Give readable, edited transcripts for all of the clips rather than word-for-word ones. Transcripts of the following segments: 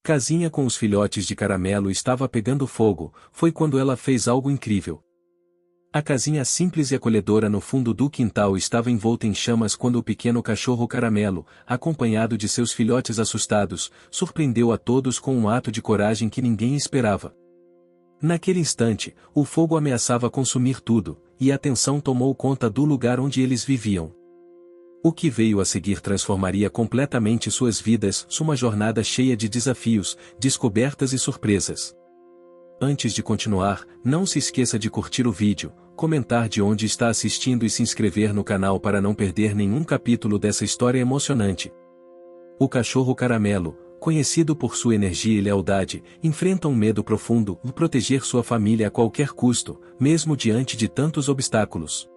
Casinha com os filhotes de caramelo estava pegando fogo, foi quando ela fez algo incrível. A casinha simples e acolhedora no fundo do quintal estava envolta em chamas quando o pequeno cachorro Caramelo, acompanhado de seus filhotes assustados, surpreendeu a todos com um ato de coragem que ninguém esperava. Naquele instante, o fogo ameaçava consumir tudo, e a tensão tomou conta do lugar onde eles viviam. O que veio a seguir transformaria completamente suas vidas, uma jornada cheia de desafios, descobertas e surpresas. Antes de continuar, não se esqueça de curtir o vídeo, comentar de onde está assistindo e se inscrever no canal para não perder nenhum capítulo dessa história emocionante. O cachorro Caramelo, conhecido por sua energia e lealdade, enfrenta um medo profundo, proteger sua família a qualquer custo, mesmo diante de tantos obstáculos.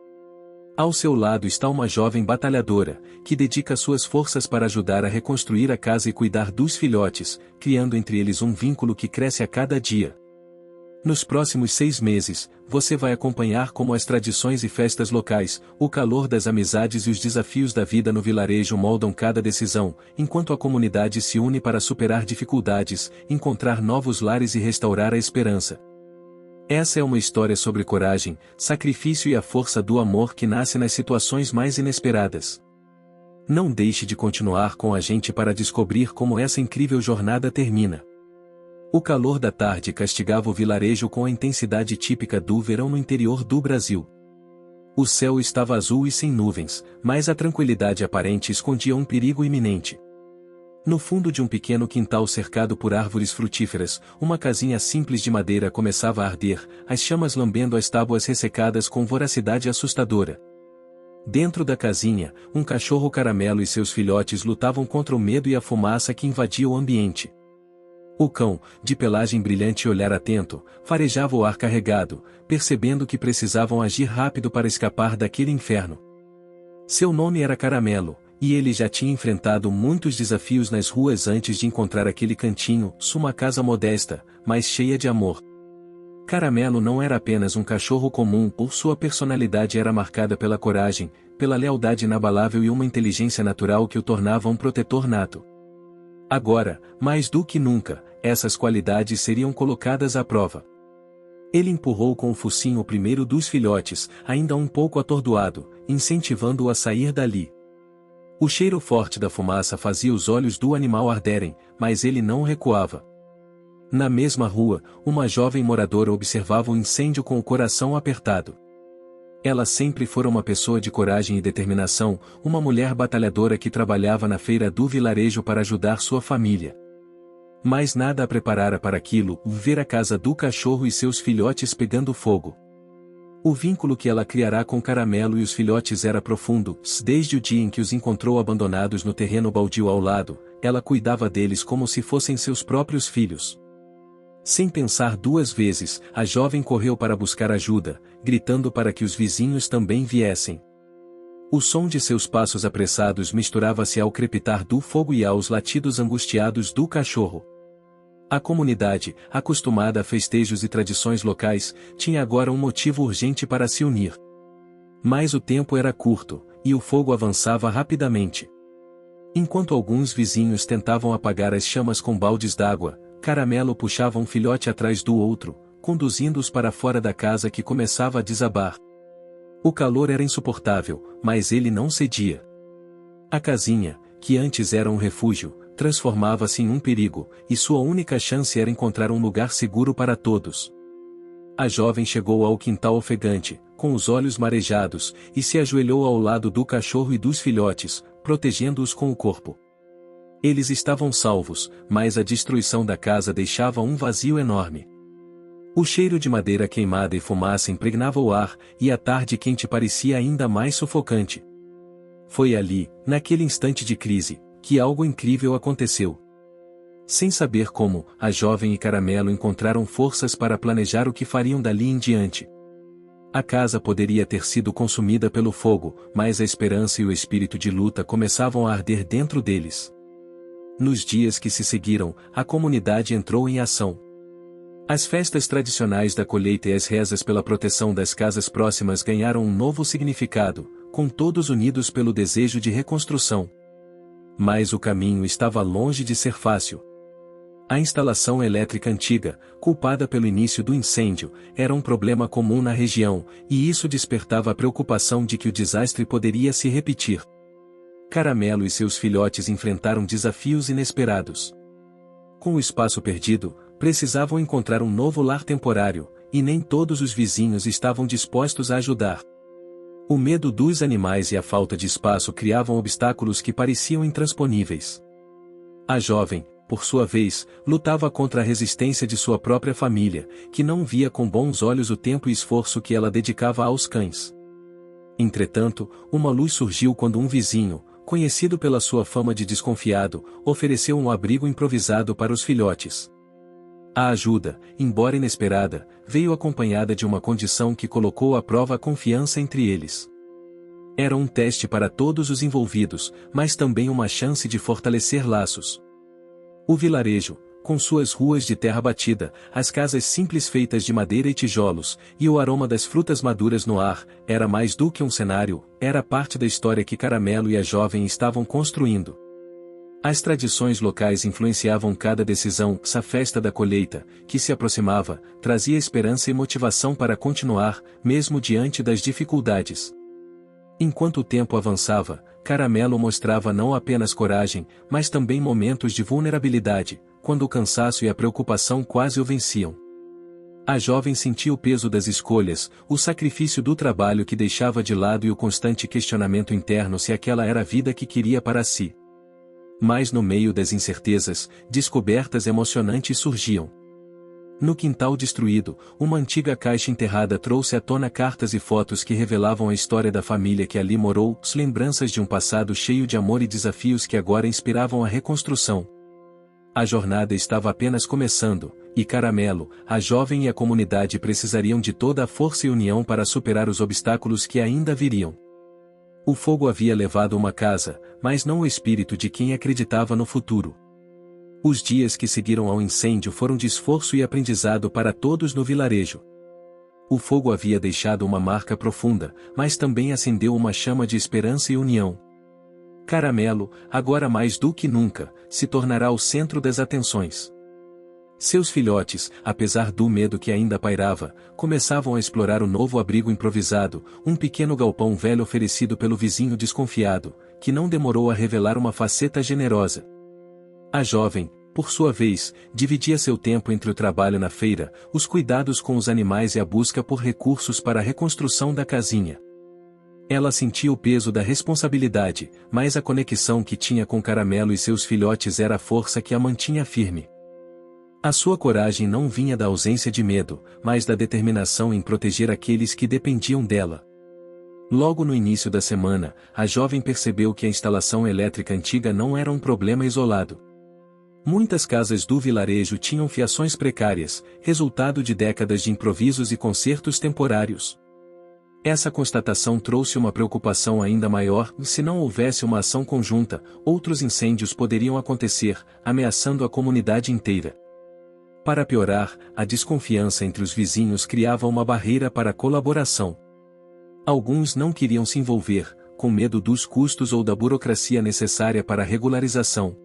Ao seu lado está uma jovem batalhadora, que dedica suas forças para ajudar a reconstruir a casa e cuidar dos filhotes, criando entre eles um vínculo que cresce a cada dia. Nos próximos 6 meses, você vai acompanhar como as tradições e festas locais, o calor das amizades e os desafios da vida no vilarejo moldam cada decisão, enquanto a comunidade se une para superar dificuldades, encontrar novos lares e restaurar a esperança. Essa é uma história sobre coragem, sacrifício e a força do amor que nasce nas situações mais inesperadas. Não deixe de continuar com a gente para descobrir como essa incrível jornada termina. O calor da tarde castigava o vilarejo com a intensidade típica do verão no interior do Brasil. O céu estava azul e sem nuvens, mas a tranquilidade aparente escondia um perigo iminente. No fundo de um pequeno quintal cercado por árvores frutíferas, uma casinha simples de madeira começava a arder, as chamas lambendo as tábuas ressecadas com voracidade assustadora. Dentro da casinha, um cachorro Caramelo e seus filhotes lutavam contra o medo e a fumaça que invadia o ambiente. O cão, de pelagem brilhante e olhar atento, farejava o ar carregado, percebendo que precisavam agir rápido para escapar daquele inferno. Seu nome era Caramelo, e ele já tinha enfrentado muitos desafios nas ruas antes de encontrar aquele cantinho, uma casa modesta, mas cheia de amor. Caramelo não era apenas um cachorro comum, sua personalidade era marcada pela coragem, pela lealdade inabalável e uma inteligência natural que o tornava um protetor nato. Agora, mais do que nunca, essas qualidades seriam colocadas à prova. Ele empurrou com o focinho o primeiro dos filhotes, ainda um pouco atordoado, incentivando-o a sair dali. O cheiro forte da fumaça fazia os olhos do animal arderem, mas ele não recuava. Na mesma rua, uma jovem moradora observava o incêndio com o coração apertado. Ela sempre fora uma pessoa de coragem e determinação, uma mulher batalhadora que trabalhava na feira do vilarejo para ajudar sua família. Mas nada a preparara para aquilo, ver a casa do cachorro e seus filhotes pegando fogo. O vínculo que ela criará com Caramelo e os filhotes era profundo, desde o dia em que os encontrou abandonados no terreno baldio ao lado, ela cuidava deles como se fossem seus próprios filhos. Sem pensar 2 vezes, a jovem correu para buscar ajuda, gritando para que os vizinhos também viessem. O som de seus passos apressados misturava-se ao crepitar do fogo e aos latidos angustiados do cachorro. A comunidade, acostumada a festejos e tradições locais, tinha agora um motivo urgente para se unir. Mas o tempo era curto, e o fogo avançava rapidamente. Enquanto alguns vizinhos tentavam apagar as chamas com baldes d'água, Caramelo puxava um filhote atrás do outro, conduzindo-os para fora da casa que começava a desabar. O calor era insuportável, mas ele não cedia. A casinha, que antes era um refúgio, transformava-se em um perigo, e sua única chance era encontrar um lugar seguro para todos. A jovem chegou ao quintal ofegante, com os olhos marejados, e se ajoelhou ao lado do cachorro e dos filhotes, protegendo-os com o corpo. Eles estavam salvos, mas a destruição da casa deixava um vazio enorme. O cheiro de madeira queimada e fumaça impregnava o ar, e a tarde quente parecia ainda mais sufocante. Foi ali, naquele instante de crise, que algo incrível aconteceu. Sem saber como, a jovem e Caramelo encontraram forças para planejar o que fariam dali em diante. A casa poderia ter sido consumida pelo fogo, mas a esperança e o espírito de luta começavam a arder dentro deles. Nos dias que se seguiram, a comunidade entrou em ação. As festas tradicionais da colheita e as rezas pela proteção das casas próximas ganharam um novo significado, com todos unidos pelo desejo de reconstrução. Mas o caminho estava longe de ser fácil. A instalação elétrica antiga, culpada pelo início do incêndio, era um problema comum na região, e isso despertava a preocupação de que o desastre poderia se repetir. Caramelo e seus filhotes enfrentaram desafios inesperados. Com o espaço perdido, precisavam encontrar um novo lar temporário, e nem todos os vizinhos estavam dispostos a ajudar. O medo dos animais e a falta de espaço criavam obstáculos que pareciam intransponíveis. A jovem, por sua vez, lutava contra a resistência de sua própria família, que não via com bons olhos o tempo e esforço que ela dedicava aos cães. Entretanto, uma luz surgiu quando um vizinho, conhecido pela sua fama de desconfiado, ofereceu um abrigo improvisado para os filhotes. A ajuda, embora inesperada, veio acompanhada de uma condição que colocou à prova a confiança entre eles. Era um teste para todos os envolvidos, mas também uma chance de fortalecer laços. O vilarejo, com suas ruas de terra batida, as casas simples feitas de madeira e tijolos, e o aroma das frutas maduras no ar, era mais do que um cenário, era parte da história que Caramelo e a jovem estavam construindo. As tradições locais influenciavam cada decisão. A festa da colheita, que se aproximava, trazia esperança e motivação para continuar, mesmo diante das dificuldades. Enquanto o tempo avançava, Caramelo mostrava não apenas coragem, mas também momentos de vulnerabilidade, quando o cansaço e a preocupação quase o venciam. A jovem sentia o peso das escolhas, o sacrifício do trabalho que deixava de lado e o constante questionamento interno se aquela era a vida que queria para si. Mas no meio das incertezas, descobertas emocionantes surgiam. No quintal destruído, uma antiga caixa enterrada trouxe à tona cartas e fotos que revelavam a história da família que ali morou, lembranças de um passado cheio de amor e desafios que agora inspiravam a reconstrução. A jornada estava apenas começando, e Caramelo, a jovem e a comunidade precisariam de toda a força e união para superar os obstáculos que ainda viriam. O fogo havia levado uma casa, mas não o espírito de quem acreditava no futuro. Os dias que seguiram ao incêndio foram de esforço e aprendizado para todos no vilarejo. O fogo havia deixado uma marca profunda, mas também acendeu uma chama de esperança e união. Caramelo, agora mais do que nunca, se tornará o centro das atenções. Seus filhotes, apesar do medo que ainda pairava, começavam a explorar o novo abrigo improvisado, um pequeno galpão velho oferecido pelo vizinho desconfiado, que não demorou a revelar uma faceta generosa. A jovem, por sua vez, dividia seu tempo entre o trabalho na feira, os cuidados com os animais e a busca por recursos para a reconstrução da casinha. Ela sentia o peso da responsabilidade, mas a conexão que tinha com Caramelo e seus filhotes era a força que a mantinha firme. A sua coragem não vinha da ausência de medo, mas da determinação em proteger aqueles que dependiam dela. Logo no início da semana, a jovem percebeu que a instalação elétrica antiga não era um problema isolado. Muitas casas do vilarejo tinham fiações precárias, resultado de décadas de improvisos e consertos temporários. Essa constatação trouxe uma preocupação ainda maior. Se não houvesse uma ação conjunta, outros incêndios poderiam acontecer, ameaçando a comunidade inteira. Para piorar, a desconfiança entre os vizinhos criava uma barreira para a colaboração. Alguns não queriam se envolver, com medo dos custos ou da burocracia necessária para a regularização.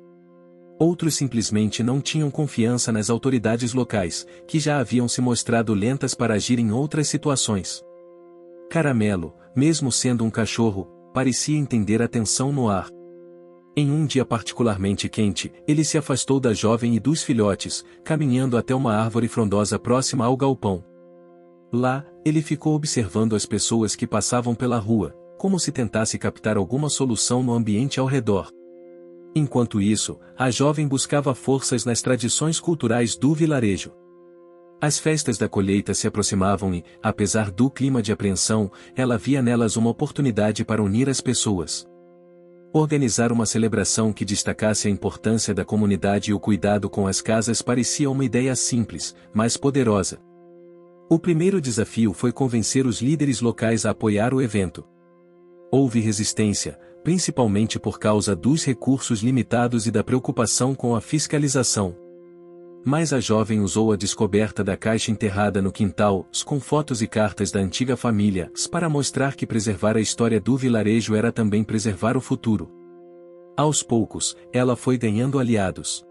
Outros simplesmente não tinham confiança nas autoridades locais, que já haviam se mostrado lentas para agir em outras situações. Caramelo, mesmo sendo um cachorro, parecia entender a tensão no ar. Em um dia particularmente quente, ele se afastou da jovem e dos filhotes, caminhando até uma árvore frondosa próxima ao galpão. Lá, ele ficou observando as pessoas que passavam pela rua, como se tentasse captar alguma solução no ambiente ao redor. Enquanto isso, a jovem buscava forças nas tradições culturais do vilarejo. As festas da colheita se aproximavam e, apesar do clima de apreensão, ela via nelas uma oportunidade para unir as pessoas. Organizar uma celebração que destacasse a importância da comunidade e o cuidado com as casas parecia uma ideia simples, mas poderosa. O primeiro desafio foi convencer os líderes locais a apoiar o evento. Houve resistência, principalmente por causa dos recursos limitados e da preocupação com a fiscalização. Mas a jovem usou a descoberta da caixa enterrada no quintal, com fotos e cartas da antiga família, para mostrar que preservar a história do vilarejo era também preservar o futuro. Aos poucos, ela foi ganhando aliados.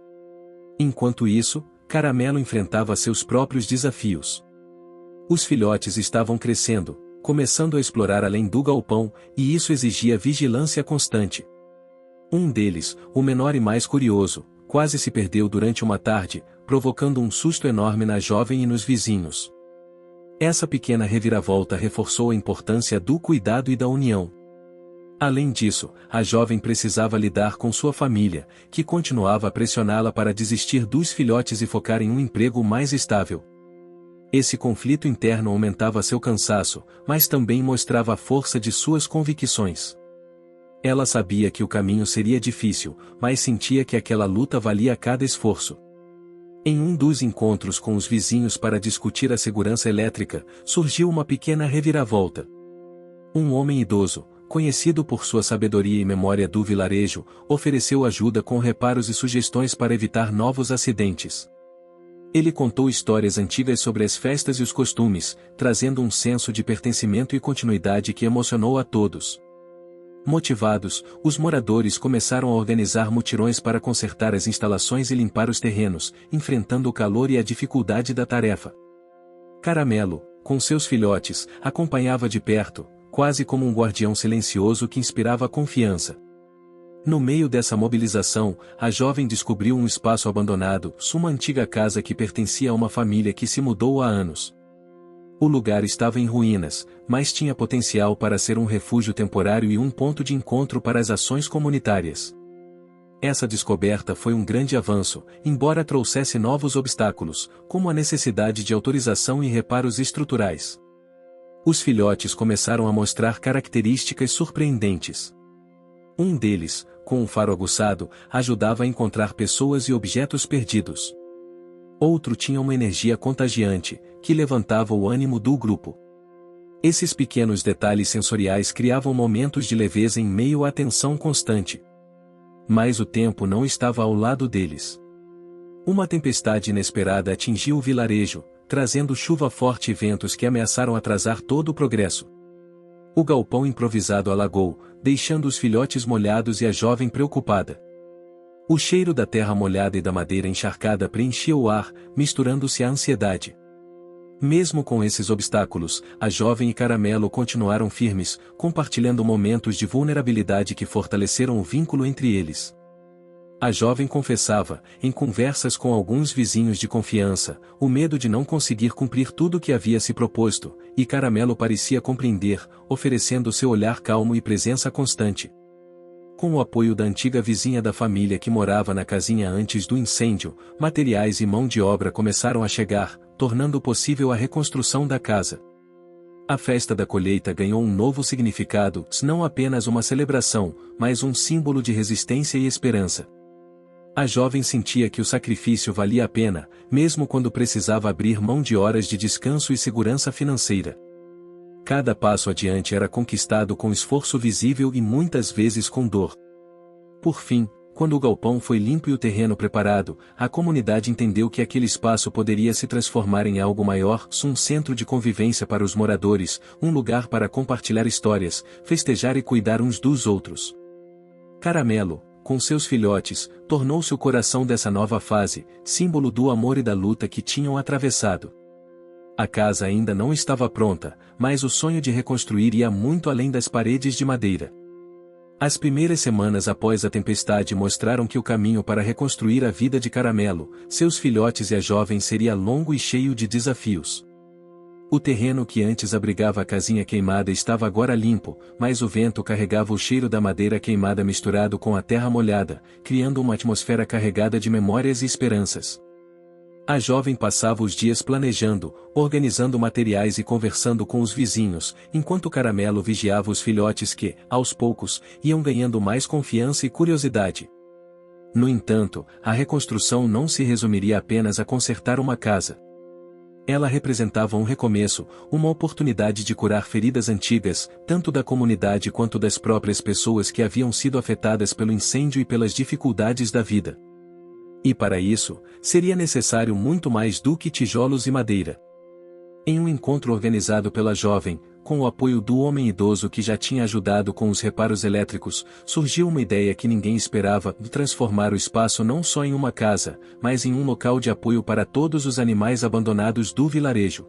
Enquanto isso, Caramelo enfrentava seus próprios desafios. Os filhotes estavam crescendo, começando a explorar além do galpão, e isso exigia vigilância constante. Um deles, o menor e mais curioso, quase se perdeu durante uma tarde, provocando um susto enorme na jovem e nos vizinhos. Essa pequena reviravolta reforçou a importância do cuidado e da união. Além disso, a jovem precisava lidar com sua família, que continuava a pressioná-la para desistir dos filhotes e focar em um emprego mais estável. Esse conflito interno aumentava seu cansaço, mas também mostrava a força de suas convicções. Ela sabia que o caminho seria difícil, mas sentia que aquela luta valia cada esforço. Em um dos encontros com os vizinhos para discutir a segurança elétrica, surgiu uma pequena reviravolta. Um homem idoso, conhecido por sua sabedoria e memória do vilarejo, ofereceu ajuda com reparos e sugestões para evitar novos acidentes. Ele contou histórias antigas sobre as festas e os costumes, trazendo um senso de pertencimento e continuidade que emocionou a todos. Motivados, os moradores começaram a organizar mutirões para consertar as instalações e limpar os terrenos, enfrentando o calor e a dificuldade da tarefa. Caramelo, com seus filhotes, acompanhava de perto, quase como um guardião silencioso que inspirava confiança. No meio dessa mobilização, a jovem descobriu um espaço abandonado, uma antiga casa que pertencia a uma família que se mudou há anos. O lugar estava em ruínas, mas tinha potencial para ser um refúgio temporário e um ponto de encontro para as ações comunitárias. Essa descoberta foi um grande avanço, embora trouxesse novos obstáculos, como a necessidade de autorização e reparos estruturais. Os filhotes começaram a mostrar características surpreendentes. Um deles, com um faro aguçado, ajudava a encontrar pessoas e objetos perdidos. Outro tinha uma energia contagiante, que levantava o ânimo do grupo. Esses pequenos detalhes sensoriais criavam momentos de leveza em meio à tensão constante. Mas o tempo não estava ao lado deles. Uma tempestade inesperada atingiu o vilarejo, trazendo chuva forte e ventos que ameaçaram atrasar todo o progresso. O galpão improvisado alagou, deixando os filhotes molhados e a jovem preocupada. O cheiro da terra molhada e da madeira encharcada preenchia o ar, misturando-se à ansiedade. Mesmo com esses obstáculos, a jovem e Caramelo continuaram firmes, compartilhando momentos de vulnerabilidade que fortaleceram o vínculo entre eles. A jovem confessava, em conversas com alguns vizinhos de confiança, o medo de não conseguir cumprir tudo o que havia se proposto, e Caramelo parecia compreender, oferecendo seu olhar calmo e presença constante. Com o apoio da antiga vizinha da família que morava na casinha antes do incêndio, materiais e mão de obra começaram a chegar, tornando possível a reconstrução da casa. A festa da colheita ganhou um novo significado, não apenas uma celebração, mas um símbolo de resistência e esperança. A jovem sentia que o sacrifício valia a pena, mesmo quando precisava abrir mão de horas de descanso e segurança financeira. Cada passo adiante era conquistado com esforço visível e muitas vezes com dor. Por fim, quando o galpão foi limpo e o terreno preparado, a comunidade entendeu que aquele espaço poderia se transformar em algo maior, um centro de convivência para os moradores, um lugar para compartilhar histórias, festejar e cuidar uns dos outros. Caramelo, com seus filhotes, tornou-se o coração dessa nova fase, símbolo do amor e da luta que tinham atravessado. A casa ainda não estava pronta, mas o sonho de reconstruir ia muito além das paredes de madeira. As primeiras semanas após a tempestade mostraram que o caminho para reconstruir a vida de Caramelo, seus filhotes e a jovem seria longo e cheio de desafios. O terreno que antes abrigava a casinha queimada estava agora limpo, mas o vento carregava o cheiro da madeira queimada misturado com a terra molhada, criando uma atmosfera carregada de memórias e esperanças. A jovem passava os dias planejando, organizando materiais e conversando com os vizinhos, enquanto Caramelo vigiava os filhotes que, aos poucos, iam ganhando mais confiança e curiosidade. No entanto, a reconstrução não se resumiria apenas a consertar uma casa. Ela representava um recomeço, uma oportunidade de curar feridas antigas, tanto da comunidade quanto das próprias pessoas que haviam sido afetadas pelo incêndio e pelas dificuldades da vida. E para isso, seria necessário muito mais do que tijolos e madeira. Em um encontro organizado pela jovem, com o apoio do homem idoso que já tinha ajudado com os reparos elétricos, surgiu uma ideia que ninguém esperava, de transformar o espaço não só em uma casa, mas em um local de apoio para todos os animais abandonados do vilarejo.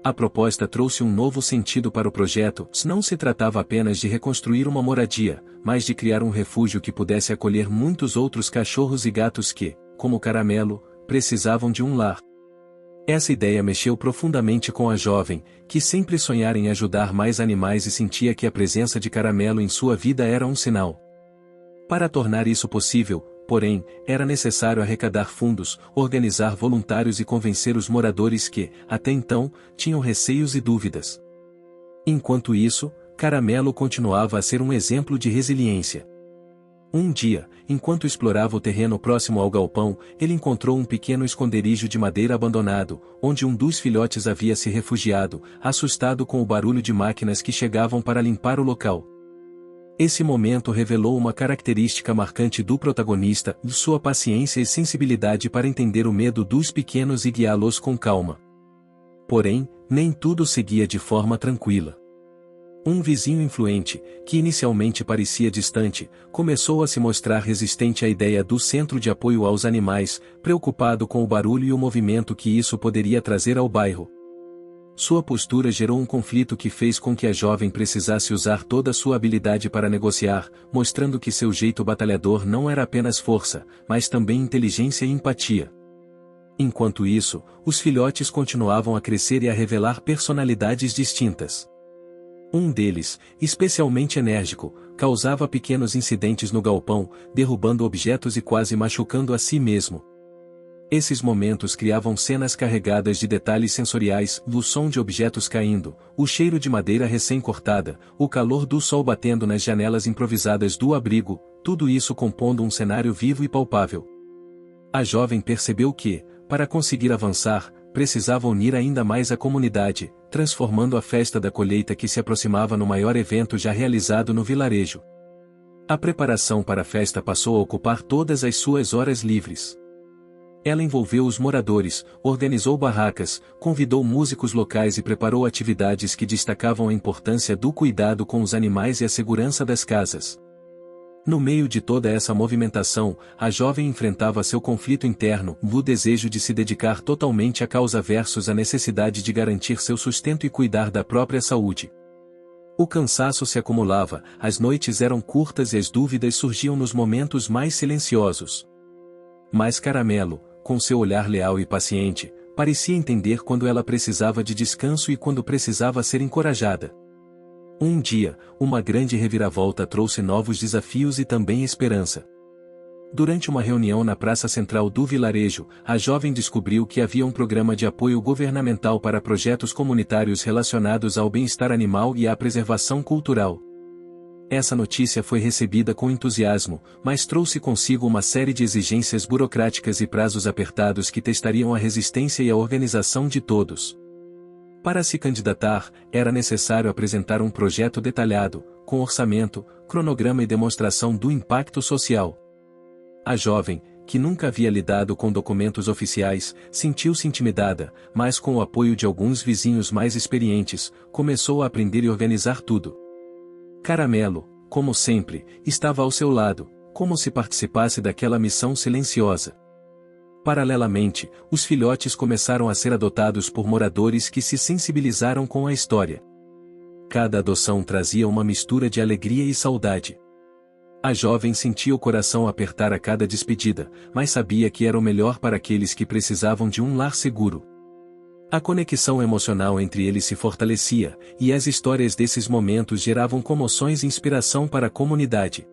A proposta trouxe um novo sentido para o projeto, não se tratava apenas de reconstruir uma moradia, mas de criar um refúgio que pudesse acolher muitos outros cachorros e gatos que, como Caramelo, precisavam de um lar. Essa ideia mexeu profundamente com a jovem, que sempre sonhara em ajudar mais animais e sentia que a presença de Caramelo em sua vida era um sinal. Para tornar isso possível, porém, era necessário arrecadar fundos, organizar voluntários e convencer os moradores que, até então, tinham receios e dúvidas. Enquanto isso, Caramelo continuava a ser um exemplo de resiliência. Um dia, enquanto explorava o terreno próximo ao galpão, ele encontrou um pequeno esconderijo de madeira abandonado, onde um dos filhotes havia se refugiado, assustado com o barulho de máquinas que chegavam para limpar o local. Esse momento revelou uma característica marcante do protagonista, sua paciência e sensibilidade para entender o medo dos pequenos e guiá-los com calma. Porém, nem tudo seguia de forma tranquila. Um vizinho influente, que inicialmente parecia distante, começou a se mostrar resistente à ideia do centro de apoio aos animais, preocupado com o barulho e o movimento que isso poderia trazer ao bairro. Sua postura gerou um conflito que fez com que a jovem precisasse usar toda a sua habilidade para negociar, mostrando que seu jeito batalhador não era apenas força, mas também inteligência e empatia. Enquanto isso, os filhotes continuavam a crescer e a revelar personalidades distintas. Um deles, especialmente enérgico, causava pequenos incidentes no galpão, derrubando objetos e quase machucando a si mesmo. Esses momentos criavam cenas carregadas de detalhes sensoriais, do som de objetos caindo, o cheiro de madeira recém-cortada, o calor do sol batendo nas janelas improvisadas do abrigo, tudo isso compondo um cenário vivo e palpável. A jovem percebeu que, para conseguir avançar, precisava unir ainda mais a comunidade, transformando a festa da colheita que se aproximava no maior evento já realizado no vilarejo. A preparação para a festa passou a ocupar todas as suas horas livres. Ela envolveu os moradores, organizou barracas, convidou músicos locais e preparou atividades que destacavam a importância do cuidado com os animais e a segurança das casas. No meio de toda essa movimentação, a jovem enfrentava seu conflito interno, o desejo de se dedicar totalmente à causa versus a necessidade de garantir seu sustento e cuidar da própria saúde. O cansaço se acumulava, as noites eram curtas e as dúvidas surgiam nos momentos mais silenciosos. Mas Caramelo, com seu olhar leal e paciente, parecia entender quando ela precisava de descanso e quando precisava ser encorajada. Um dia, uma grande reviravolta trouxe novos desafios e também esperança. Durante uma reunião na praça central do vilarejo, a jovem descobriu que havia um programa de apoio governamental para projetos comunitários relacionados ao bem-estar animal e à preservação cultural. Essa notícia foi recebida com entusiasmo, mas trouxe consigo uma série de exigências burocráticas e prazos apertados que testariam a resistência e a organização de todos. Para se candidatar, era necessário apresentar um projeto detalhado, com orçamento, cronograma e demonstração do impacto social. A jovem, que nunca havia lidado com documentos oficiais, sentiu-se intimidada, mas com o apoio de alguns vizinhos mais experientes, começou a aprender e organizar tudo. Caramelo, como sempre, estava ao seu lado, como se participasse daquela missão silenciosa. Paralelamente, os filhotes começaram a ser adotados por moradores que se sensibilizaram com a história. Cada adoção trazia uma mistura de alegria e saudade. A jovem sentia o coração apertar a cada despedida, mas sabia que era o melhor para aqueles que precisavam de um lar seguro. A conexão emocional entre eles se fortalecia, e as histórias desses momentos geravam comoções e inspiração para a comunidade.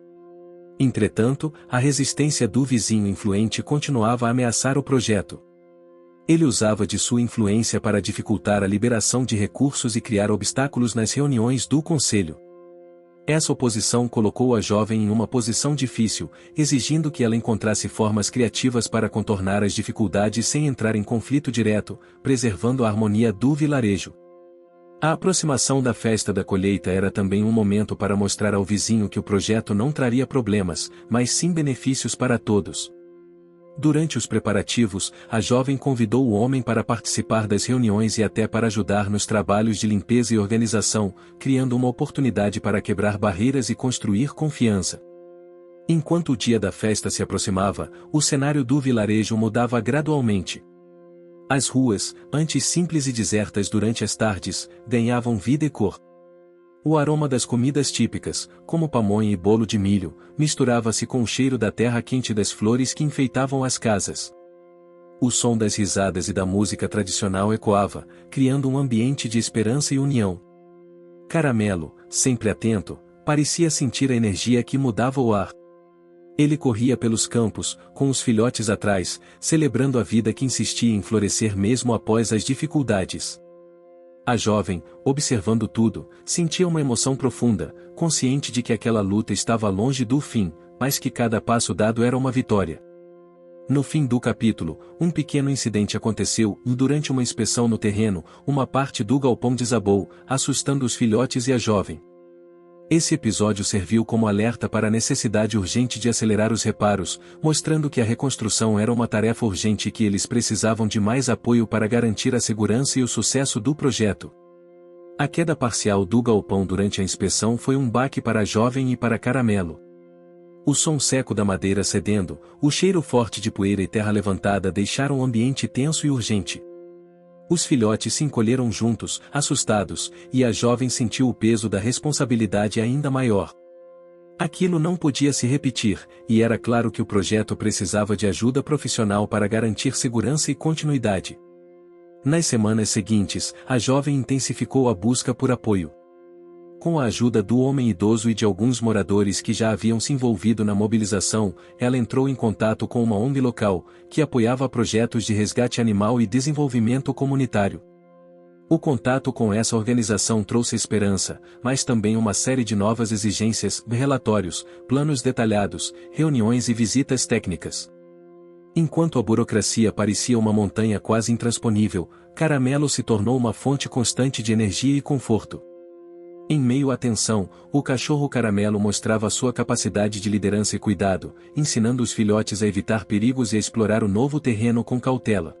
Entretanto, a resistência do vizinho influente continuava a ameaçar o projeto. Ele usava de sua influência para dificultar a liberação de recursos e criar obstáculos nas reuniões do conselho. Essa oposição colocou a jovem em uma posição difícil, exigindo que ela encontrasse formas criativas para contornar as dificuldades sem entrar em conflito direto, preservando a harmonia do vilarejo. A aproximação da festa da colheita era também um momento para mostrar ao vizinho que o projeto não traria problemas, mas sim benefícios para todos. Durante os preparativos, a jovem convidou o homem para participar das reuniões e até para ajudar nos trabalhos de limpeza e organização, criando uma oportunidade para quebrar barreiras e construir confiança. Enquanto o dia da festa se aproximava, o cenário do vilarejo mudava gradualmente. As ruas, antes simples e desertas durante as tardes, ganhavam vida e cor. O aroma das comidas típicas, como pamonha e bolo de milho, misturava-se com o cheiro da terra quente das flores que enfeitavam as casas. O som das risadas e da música tradicional ecoava, criando um ambiente de esperança e união. Caramelo, sempre atento, parecia sentir a energia que mudava o ar. Ele corria pelos campos, com os filhotes atrás, celebrando a vida que insistia em florescer mesmo após as dificuldades. A jovem, observando tudo, sentia uma emoção profunda, consciente de que aquela luta estava longe do fim, mas que cada passo dado era uma vitória. No fim do capítulo, um pequeno incidente aconteceu e durante uma inspeção no terreno, uma parte do galpão desabou, assustando os filhotes e a jovem. Esse episódio serviu como alerta para a necessidade urgente de acelerar os reparos, mostrando que a reconstrução era uma tarefa urgente e que eles precisavam de mais apoio para garantir a segurança e o sucesso do projeto. A queda parcial do galpão durante a inspeção foi um baque para a jovem e para Caramelo. O som seco da madeira cedendo, o cheiro forte de poeira e terra levantada deixaram o ambiente tenso e urgente. Os filhotes se encolheram juntos, assustados, e a jovem sentiu o peso da responsabilidade ainda maior. Aquilo não podia se repetir, e era claro que o projeto precisava de ajuda profissional para garantir segurança e continuidade. Nas semanas seguintes, a jovem intensificou a busca por apoio. Com a ajuda do homem idoso e de alguns moradores que já haviam se envolvido na mobilização, ela entrou em contato com uma ONG local, que apoiava projetos de resgate animal e desenvolvimento comunitário. O contato com essa organização trouxe esperança, mas também uma série de novas exigências, relatórios, planos detalhados, reuniões e visitas técnicas. Enquanto a burocracia parecia uma montanha quase intransponível, Caramelo se tornou uma fonte constante de energia e conforto. Em meio à tensão, o cachorro Caramelo mostrava sua capacidade de liderança e cuidado, ensinando os filhotes a evitar perigos e a explorar o novo terreno com cautela.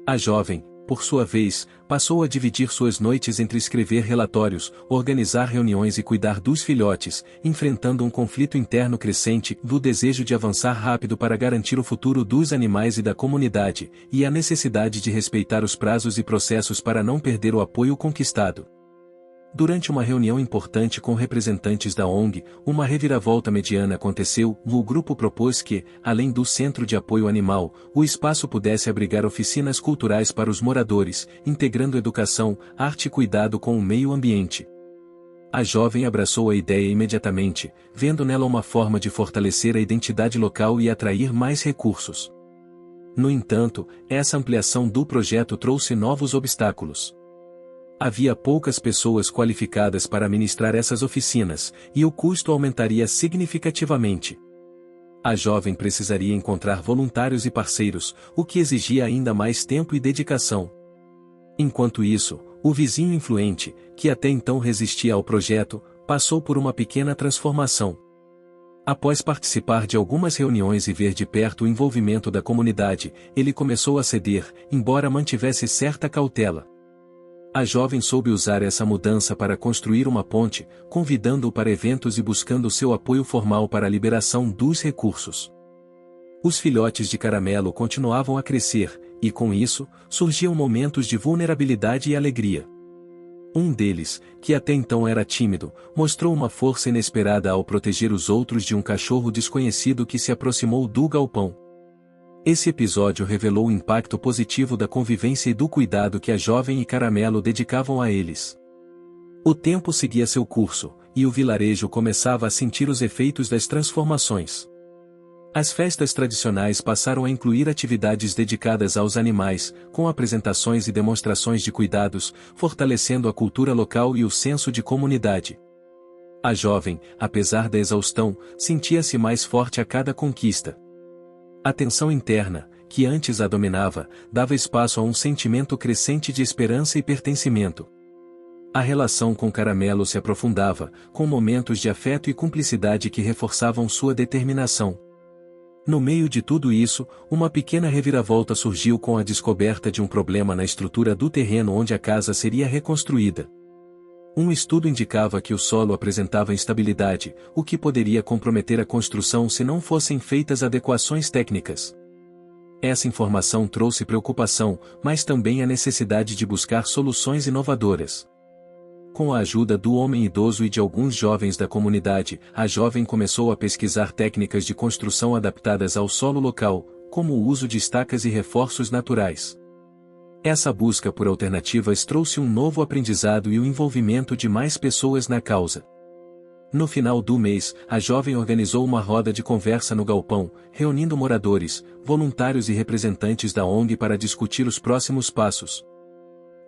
A jovem, por sua vez, passou a dividir suas noites entre escrever relatórios, organizar reuniões e cuidar dos filhotes, enfrentando um conflito interno crescente do desejo de avançar rápido para garantir o futuro dos animais e da comunidade, e a necessidade de respeitar os prazos e processos para não perder o apoio conquistado. Durante uma reunião importante com representantes da ONG, uma reviravolta mediana aconteceu. O grupo propôs que, além do Centro de Apoio Animal, o espaço pudesse abrigar oficinas culturais para os moradores, integrando educação, arte e cuidado com o meio ambiente. A jovem abraçou a ideia imediatamente, vendo nela uma forma de fortalecer a identidade local e atrair mais recursos. No entanto, essa ampliação do projeto trouxe novos obstáculos. Havia poucas pessoas qualificadas para ministrar essas oficinas, e o custo aumentaria significativamente. A jovem precisaria encontrar voluntários e parceiros, o que exigia ainda mais tempo e dedicação. Enquanto isso, o vizinho influente, que até então resistia ao projeto, passou por uma pequena transformação. Após participar de algumas reuniões e ver de perto o envolvimento da comunidade, ele começou a ceder, embora mantivesse certa cautela. A jovem soube usar essa mudança para construir uma ponte, convidando-o para eventos e buscando seu apoio formal para a liberação dos recursos. Os filhotes de Caramelo continuavam a crescer, e com isso, surgiam momentos de vulnerabilidade e alegria. Um deles, que até então era tímido, mostrou uma força inesperada ao proteger os outros de um cachorro desconhecido que se aproximou do galpão. Esse episódio revelou o impacto positivo da convivência e do cuidado que a jovem e Caramelo dedicavam a eles. O tempo seguia seu curso, e o vilarejo começava a sentir os efeitos das transformações. As festas tradicionais passaram a incluir atividades dedicadas aos animais, com apresentações e demonstrações de cuidados, fortalecendo a cultura local e o senso de comunidade. A jovem, apesar da exaustão, sentia-se mais forte a cada conquista. A tensão interna, que antes a dominava, dava espaço a um sentimento crescente de esperança e pertencimento. A relação com Caramelo se aprofundava, com momentos de afeto e cumplicidade que reforçavam sua determinação. No meio de tudo isso, uma pequena reviravolta surgiu com a descoberta de um problema na estrutura do terreno onde a casa seria reconstruída. Um estudo indicava que o solo apresentava instabilidade, o que poderia comprometer a construção se não fossem feitas adequações técnicas. Essa informação trouxe preocupação, mas também a necessidade de buscar soluções inovadoras. Com a ajuda do homem idoso e de alguns jovens da comunidade, a jovem começou a pesquisar técnicas de construção adaptadas ao solo local, como o uso de estacas e reforços naturais. Essa busca por alternativas trouxe um novo aprendizado e o envolvimento de mais pessoas na causa. No final do mês, a jovem organizou uma roda de conversa no galpão, reunindo moradores, voluntários e representantes da ONG para discutir os próximos passos.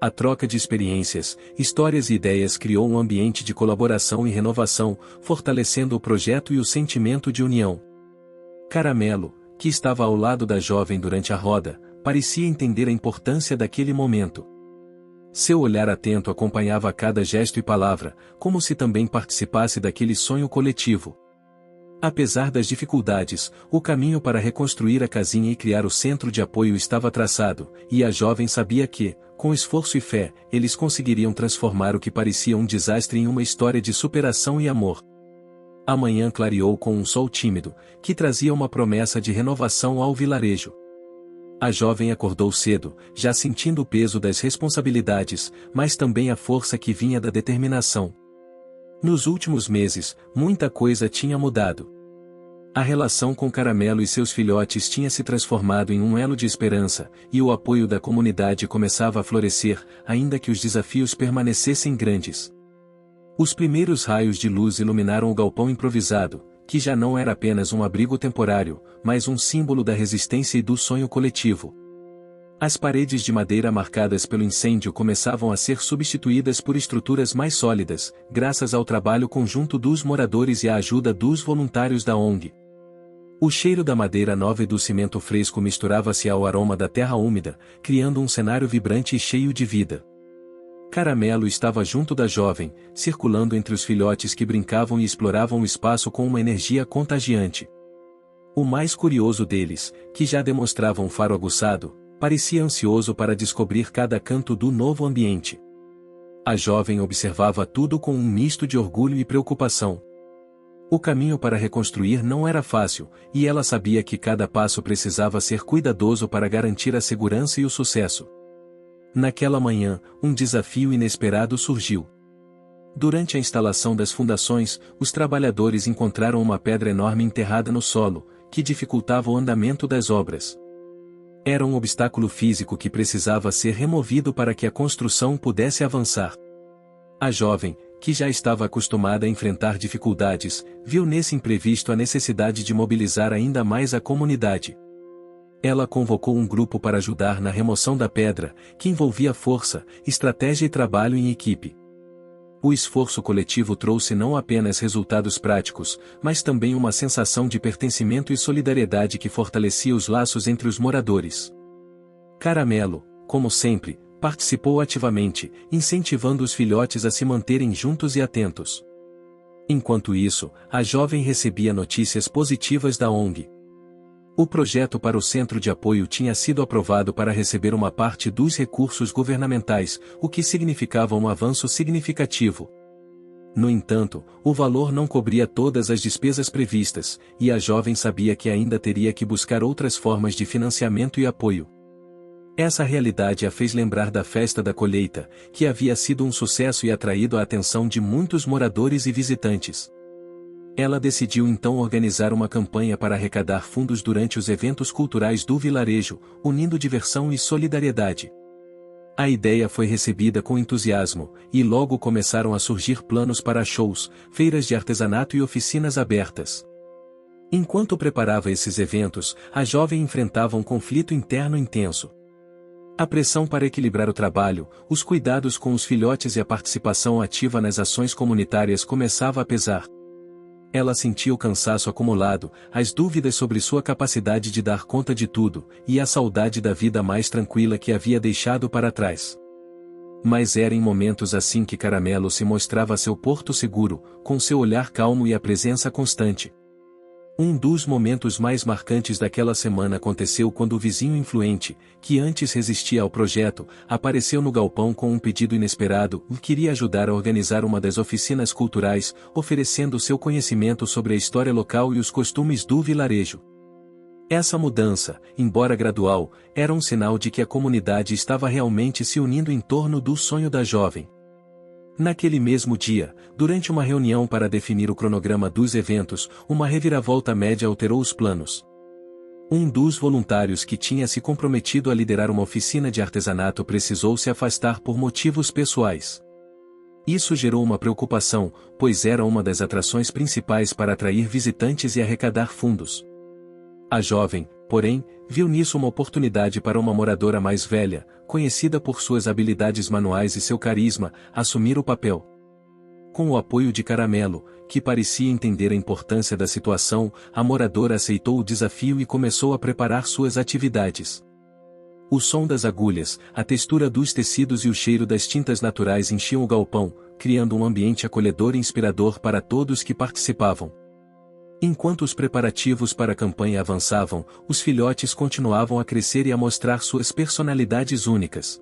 A troca de experiências, histórias e ideias criou um ambiente de colaboração e renovação, fortalecendo o projeto e o sentimento de união. Caramelo, que estava ao lado da jovem durante a roda, parecia entender a importância daquele momento. Seu olhar atento acompanhava cada gesto e palavra, como se também participasse daquele sonho coletivo. Apesar das dificuldades, o caminho para reconstruir a casinha e criar o centro de apoio estava traçado, e a jovem sabia que, com esforço e fé, eles conseguiriam transformar o que parecia um desastre em uma história de superação e amor. A manhã clareou com um sol tímido, que trazia uma promessa de renovação ao vilarejo. A jovem acordou cedo, já sentindo o peso das responsabilidades, mas também a força que vinha da determinação. Nos últimos meses, muita coisa tinha mudado. A relação com Caramelo e seus filhotes tinha se transformado em um elo de esperança, e o apoio da comunidade começava a florescer, ainda que os desafios permanecessem grandes. Os primeiros raios de luz iluminaram o galpão improvisado, que já não era apenas um abrigo temporário, mas um símbolo da resistência e do sonho coletivo. As paredes de madeira marcadas pelo incêndio começavam a ser substituídas por estruturas mais sólidas, graças ao trabalho conjunto dos moradores e à ajuda dos voluntários da ONG. O cheiro da madeira nova e do cimento fresco misturava-se ao aroma da terra úmida, criando um cenário vibrante e cheio de vida. Caramelo estava junto da jovem, circulando entre os filhotes que brincavam e exploravam o espaço com uma energia contagiante. O mais curioso deles, que já demonstrava um faro aguçado, parecia ansioso para descobrir cada canto do novo ambiente. A jovem observava tudo com um misto de orgulho e preocupação. O caminho para reconstruir não era fácil, e ela sabia que cada passo precisava ser cuidadoso para garantir a segurança e o sucesso. Naquela manhã, um desafio inesperado surgiu. Durante a instalação das fundações, os trabalhadores encontraram uma pedra enorme enterrada no solo, que dificultava o andamento das obras. Era um obstáculo físico que precisava ser removido para que a construção pudesse avançar. A jovem, que já estava acostumada a enfrentar dificuldades, viu nesse imprevisto a necessidade de mobilizar ainda mais a comunidade. Ela convocou um grupo para ajudar na remoção da pedra, que envolvia força, estratégia e trabalho em equipe. O esforço coletivo trouxe não apenas resultados práticos, mas também uma sensação de pertencimento e solidariedade que fortalecia os laços entre os moradores. Caramelo, como sempre, participou ativamente, incentivando os filhotes a se manterem juntos e atentos. Enquanto isso, a jovem recebia notícias positivas da ONG. O projeto para o centro de apoio tinha sido aprovado para receber uma parte dos recursos governamentais, o que significava um avanço significativo. No entanto, o valor não cobria todas as despesas previstas, e a jovem sabia que ainda teria que buscar outras formas de financiamento e apoio. Essa realidade a fez lembrar da festa da colheita, que havia sido um sucesso e atraído a atenção de muitos moradores e visitantes. Ela decidiu então organizar uma campanha para arrecadar fundos durante os eventos culturais do vilarejo, unindo diversão e solidariedade. A ideia foi recebida com entusiasmo, e logo começaram a surgir planos para shows, feiras de artesanato e oficinas abertas. Enquanto preparava esses eventos, a jovem enfrentava um conflito interno intenso. A pressão para equilibrar o trabalho, os cuidados com os filhotes e a participação ativa nas ações comunitárias começava a pesar. Ela sentia o cansaço acumulado, as dúvidas sobre sua capacidade de dar conta de tudo, e a saudade da vida mais tranquila que havia deixado para trás. Mas era em momentos assim que Caramelo se mostrava seu porto seguro, com seu olhar calmo e a presença constante. Um dos momentos mais marcantes daquela semana aconteceu quando o vizinho influente, que antes resistia ao projeto, apareceu no galpão com um pedido inesperado e queria ajudar a organizar uma das oficinas culturais, oferecendo seu conhecimento sobre a história local e os costumes do vilarejo. Essa mudança, embora gradual, era um sinal de que a comunidade estava realmente se unindo em torno do sonho da jovem. Naquele mesmo dia, durante uma reunião para definir o cronograma dos eventos, uma reviravolta média alterou os planos. Um dos voluntários que tinha se comprometido a liderar uma oficina de artesanato precisou se afastar por motivos pessoais. Isso gerou uma preocupação, pois era uma das atrações principais para atrair visitantes e arrecadar fundos. A jovem, porém, viu nisso uma oportunidade para uma moradora mais velha, conhecida por suas habilidades manuais e seu carisma, assumir o papel. Com o apoio de Caramelo, que parecia entender a importância da situação, a moradora aceitou o desafio e começou a preparar suas atividades. O som das agulhas, a textura dos tecidos e o cheiro das tintas naturais enchiam o galpão, criando um ambiente acolhedor e inspirador para todos que participavam. Enquanto os preparativos para a campanha avançavam, os filhotes continuavam a crescer e a mostrar suas personalidades únicas.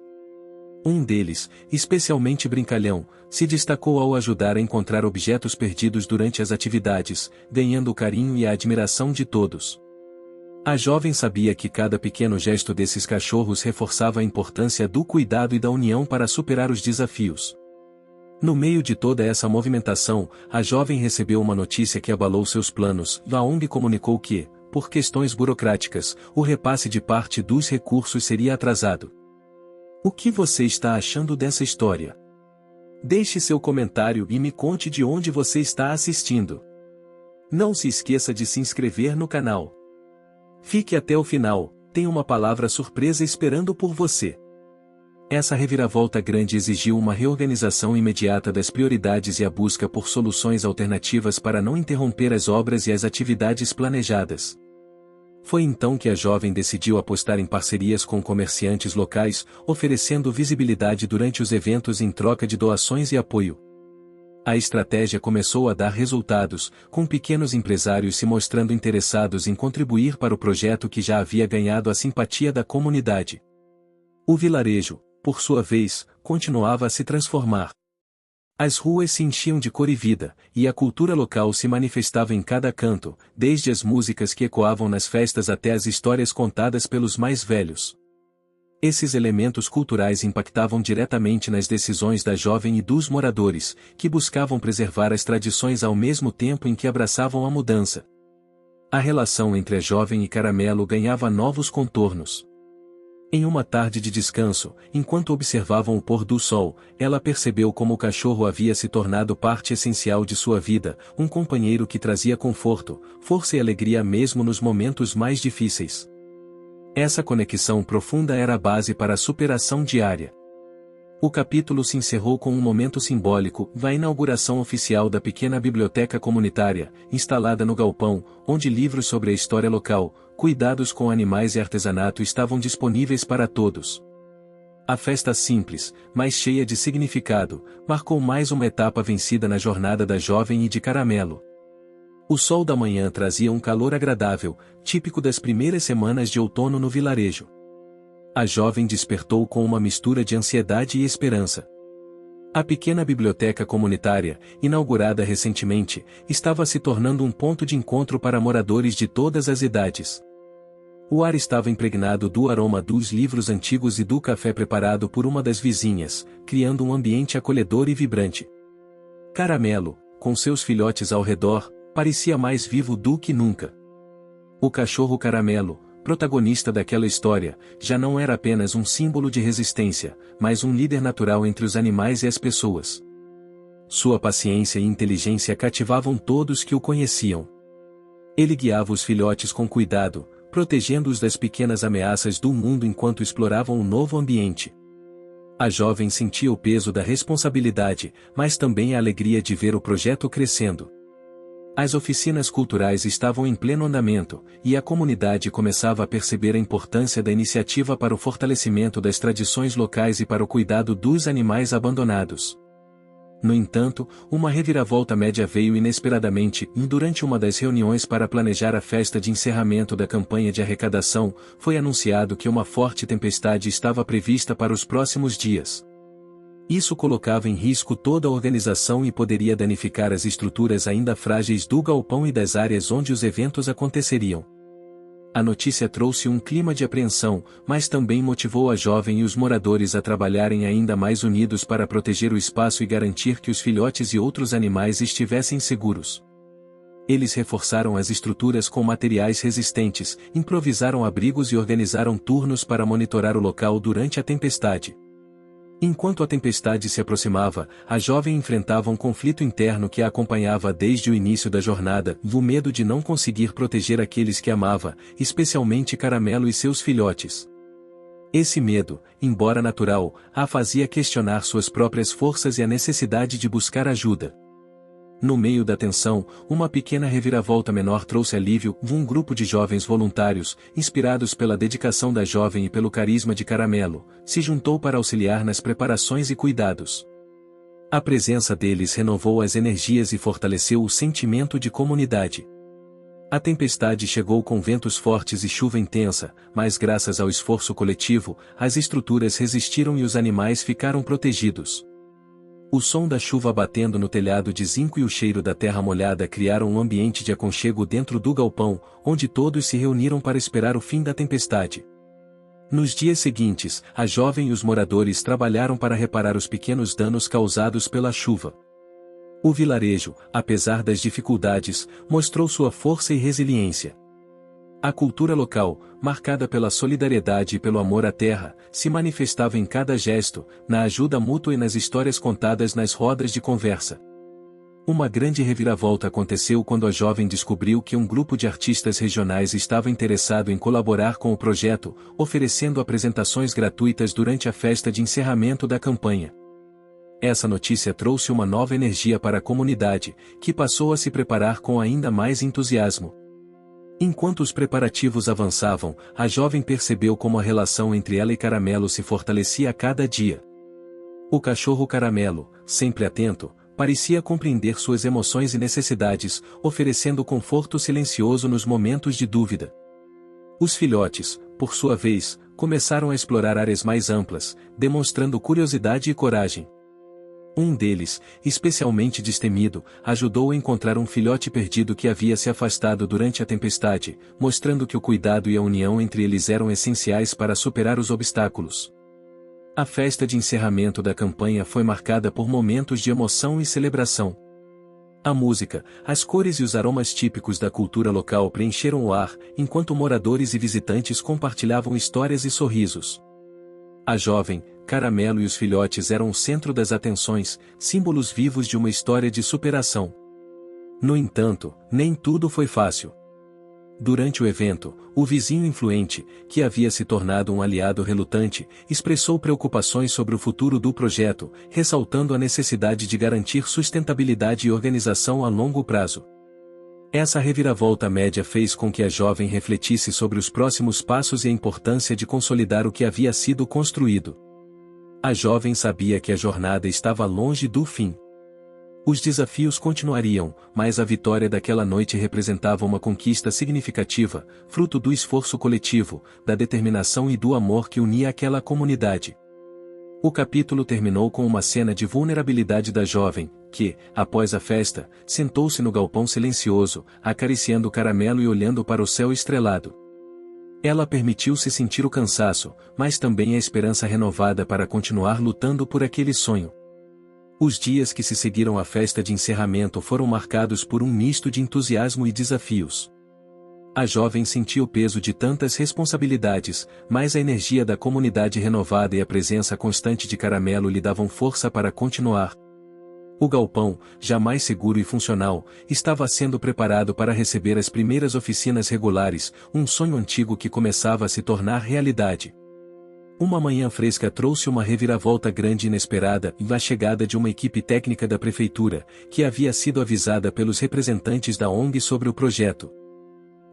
Um deles, especialmente brincalhão, se destacou ao ajudar a encontrar objetos perdidos durante as atividades, ganhando o carinho e a admiração de todos. A jovem sabia que cada pequeno gesto desses cachorros reforçava a importância do cuidado e da união para superar os desafios. No meio de toda essa movimentação, a jovem recebeu uma notícia que abalou seus planos. A ONG comunicou que, por questões burocráticas, o repasse de parte dos recursos seria atrasado. O que você está achando dessa história? Deixe seu comentário e me conte de onde você está assistindo. Não se esqueça de se inscrever no canal. Fique até o final, tem uma palavra surpresa esperando por você. Essa reviravolta grande exigiu uma reorganização imediata das prioridades e a busca por soluções alternativas para não interromper as obras e as atividades planejadas. Foi então que a jovem decidiu apostar em parcerias com comerciantes locais, oferecendo visibilidade durante os eventos em troca de doações e apoio. A estratégia começou a dar resultados, com pequenos empresários se mostrando interessados em contribuir para o projeto que já havia ganhado a simpatia da comunidade. O vilarejo, por sua vez, continuava a se transformar. As ruas se enchiam de cor e vida, e a cultura local se manifestava em cada canto, desde as músicas que ecoavam nas festas até as histórias contadas pelos mais velhos. Esses elementos culturais impactavam diretamente nas decisões da jovem e dos moradores, que buscavam preservar as tradições ao mesmo tempo em que abraçavam a mudança. A relação entre a jovem e Caramelo ganhava novos contornos. Em uma tarde de descanso, enquanto observavam o pôr do sol, ela percebeu como o cachorro havia se tornado parte essencial de sua vida, um companheiro que trazia conforto, força e alegria mesmo nos momentos mais difíceis. Essa conexão profunda era a base para a superação diária. O capítulo se encerrou com um momento simbólico, a inauguração oficial da pequena biblioteca comunitária, instalada no galpão, onde livros sobre a história local, cuidados com animais e artesanato estavam disponíveis para todos. A festa simples, mas cheia de significado, marcou mais uma etapa vencida na jornada da jovem e de Caramelo. O sol da manhã trazia um calor agradável, típico das primeiras semanas de outono no vilarejo. A jovem despertou com uma mistura de ansiedade e esperança. A pequena biblioteca comunitária, inaugurada recentemente, estava se tornando um ponto de encontro para moradores de todas as idades. O ar estava impregnado do aroma dos livros antigos e do café preparado por uma das vizinhas, criando um ambiente acolhedor e vibrante. Caramelo, com seus filhotes ao redor, parecia mais vivo do que nunca. O cachorro Caramelo, protagonista daquela história, já não era apenas um símbolo de resistência, mas um líder natural entre os animais e as pessoas. Sua paciência e inteligência cativavam todos que o conheciam. Ele guiava os filhotes com cuidado, protegendo-os das pequenas ameaças do mundo enquanto exploravam um novo ambiente. A jovem sentia o peso da responsabilidade, mas também a alegria de ver o projeto crescendo. As oficinas culturais estavam em pleno andamento, e a comunidade começava a perceber a importância da iniciativa para o fortalecimento das tradições locais e para o cuidado dos animais abandonados. No entanto, uma reviravolta média veio inesperadamente, e durante uma das reuniões para planejar a festa de encerramento da campanha de arrecadação, foi anunciado que uma forte tempestade estava prevista para os próximos dias. Isso colocava em risco toda a organização e poderia danificar as estruturas ainda frágeis do galpão e das áreas onde os eventos aconteceriam. A notícia trouxe um clima de apreensão, mas também motivou a jovem e os moradores a trabalharem ainda mais unidos para proteger o espaço e garantir que os filhotes e outros animais estivessem seguros. Eles reforçaram as estruturas com materiais resistentes, improvisaram abrigos e organizaram turnos para monitorar o local durante a tempestade. Enquanto a tempestade se aproximava, a jovem enfrentava um conflito interno que a acompanhava desde o início da jornada, o medo de não conseguir proteger aqueles que amava, especialmente Caramelo e seus filhotes. Esse medo, embora natural, a fazia questionar suas próprias forças e a necessidade de buscar ajuda. No meio da tensão, uma pequena reviravolta menor trouxe alívio. Um grupo de jovens voluntários, inspirados pela dedicação da jovem e pelo carisma de Caramelo, se juntou para auxiliar nas preparações e cuidados. A presença deles renovou as energias e fortaleceu o sentimento de comunidade. A tempestade chegou com ventos fortes e chuva intensa, mas graças ao esforço coletivo, as estruturas resistiram e os animais ficaram protegidos. O som da chuva batendo no telhado de zinco e o cheiro da terra molhada criaram um ambiente de aconchego dentro do galpão, onde todos se reuniram para esperar o fim da tempestade. Nos dias seguintes, a jovem e os moradores trabalharam para reparar os pequenos danos causados pela chuva. O vilarejo, apesar das dificuldades, mostrou sua força e resiliência. A cultura local, marcada pela solidariedade e pelo amor à terra, se manifestava em cada gesto, na ajuda mútua e nas histórias contadas nas rodas de conversa. Uma grande reviravolta aconteceu quando a jovem descobriu que um grupo de artistas regionais estava interessado em colaborar com o projeto, oferecendo apresentações gratuitas durante a festa de encerramento da campanha. Essa notícia trouxe uma nova energia para a comunidade, que passou a se preparar com ainda mais entusiasmo. Enquanto os preparativos avançavam, a jovem percebeu como a relação entre ela e Caramelo se fortalecia a cada dia. O cachorro Caramelo, sempre atento, parecia compreender suas emoções e necessidades, oferecendo conforto silencioso nos momentos de dúvida. Os filhotes, por sua vez, começaram a explorar áreas mais amplas, demonstrando curiosidade e coragem. Um deles, especialmente destemido, ajudou a encontrar um filhote perdido que havia se afastado durante a tempestade, mostrando que o cuidado e a união entre eles eram essenciais para superar os obstáculos. A festa de encerramento da campanha foi marcada por momentos de emoção e celebração. A música, as cores e os aromas típicos da cultura local preencheram o ar, enquanto moradores e visitantes compartilhavam histórias e sorrisos. A jovem, Caramelo e os filhotes eram o centro das atenções, símbolos vivos de uma história de superação. No entanto, nem tudo foi fácil. Durante o evento, o vizinho influente, que havia se tornado um aliado relutante, expressou preocupações sobre o futuro do projeto, ressaltando a necessidade de garantir sustentabilidade e organização a longo prazo. Essa reviravolta média fez com que a jovem refletisse sobre os próximos passos e a importância de consolidar o que havia sido construído. A jovem sabia que a jornada estava longe do fim. Os desafios continuariam, mas a vitória daquela noite representava uma conquista significativa, fruto do esforço coletivo, da determinação e do amor que unia aquela comunidade. O capítulo terminou com uma cena de vulnerabilidade da jovem, que, após a festa, sentou-se no galpão silencioso, acariciando o Caramelo e olhando para o céu estrelado. Ela permitiu-se sentir o cansaço, mas também a esperança renovada para continuar lutando por aquele sonho. Os dias que se seguiram à festa de encerramento foram marcados por um misto de entusiasmo e desafios. A jovem sentia o peso de tantas responsabilidades, mas a energia da comunidade renovada e a presença constante de Caramelo lhe davam força para continuar. O galpão, já mais seguro e funcional, estava sendo preparado para receber as primeiras oficinas regulares, um sonho antigo que começava a se tornar realidade. Uma manhã fresca trouxe uma reviravolta grande e inesperada e a chegada de uma equipe técnica da prefeitura, que havia sido avisada pelos representantes da ONG sobre o projeto.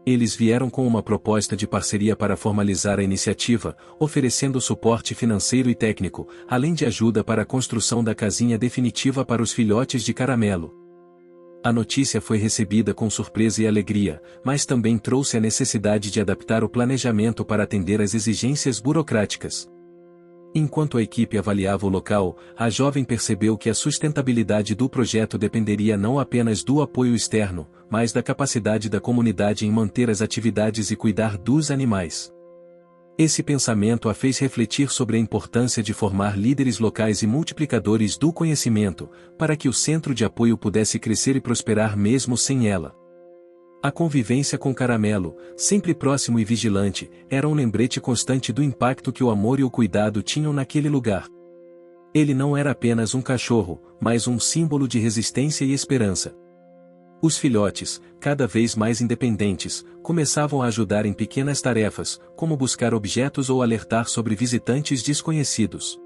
Eles vieram com uma proposta de parceria para formalizar a iniciativa, oferecendo suporte financeiro e técnico, além de ajuda para a construção da casinha definitiva para os filhotes de caramelo. A notícia foi recebida com surpresa e alegria, mas também trouxe a necessidade de adaptar o planejamento para atender às exigências burocráticas. Enquanto a equipe avaliava o local, a jovem percebeu que a sustentabilidade do projeto dependeria não apenas do apoio externo, mas da capacidade da comunidade em manter as atividades e cuidar dos animais. Esse pensamento a fez refletir sobre a importância de formar líderes locais e multiplicadores do conhecimento, para que o centro de apoio pudesse crescer e prosperar mesmo sem ela. A convivência com Caramelo, sempre próximo e vigilante, era um lembrete constante do impacto que o amor e o cuidado tinham naquele lugar. Ele não era apenas um cachorro, mas um símbolo de resistência e esperança. Os filhotes, cada vez mais independentes, começavam a ajudar em pequenas tarefas, como buscar objetos ou alertar sobre visitantes desconhecidos.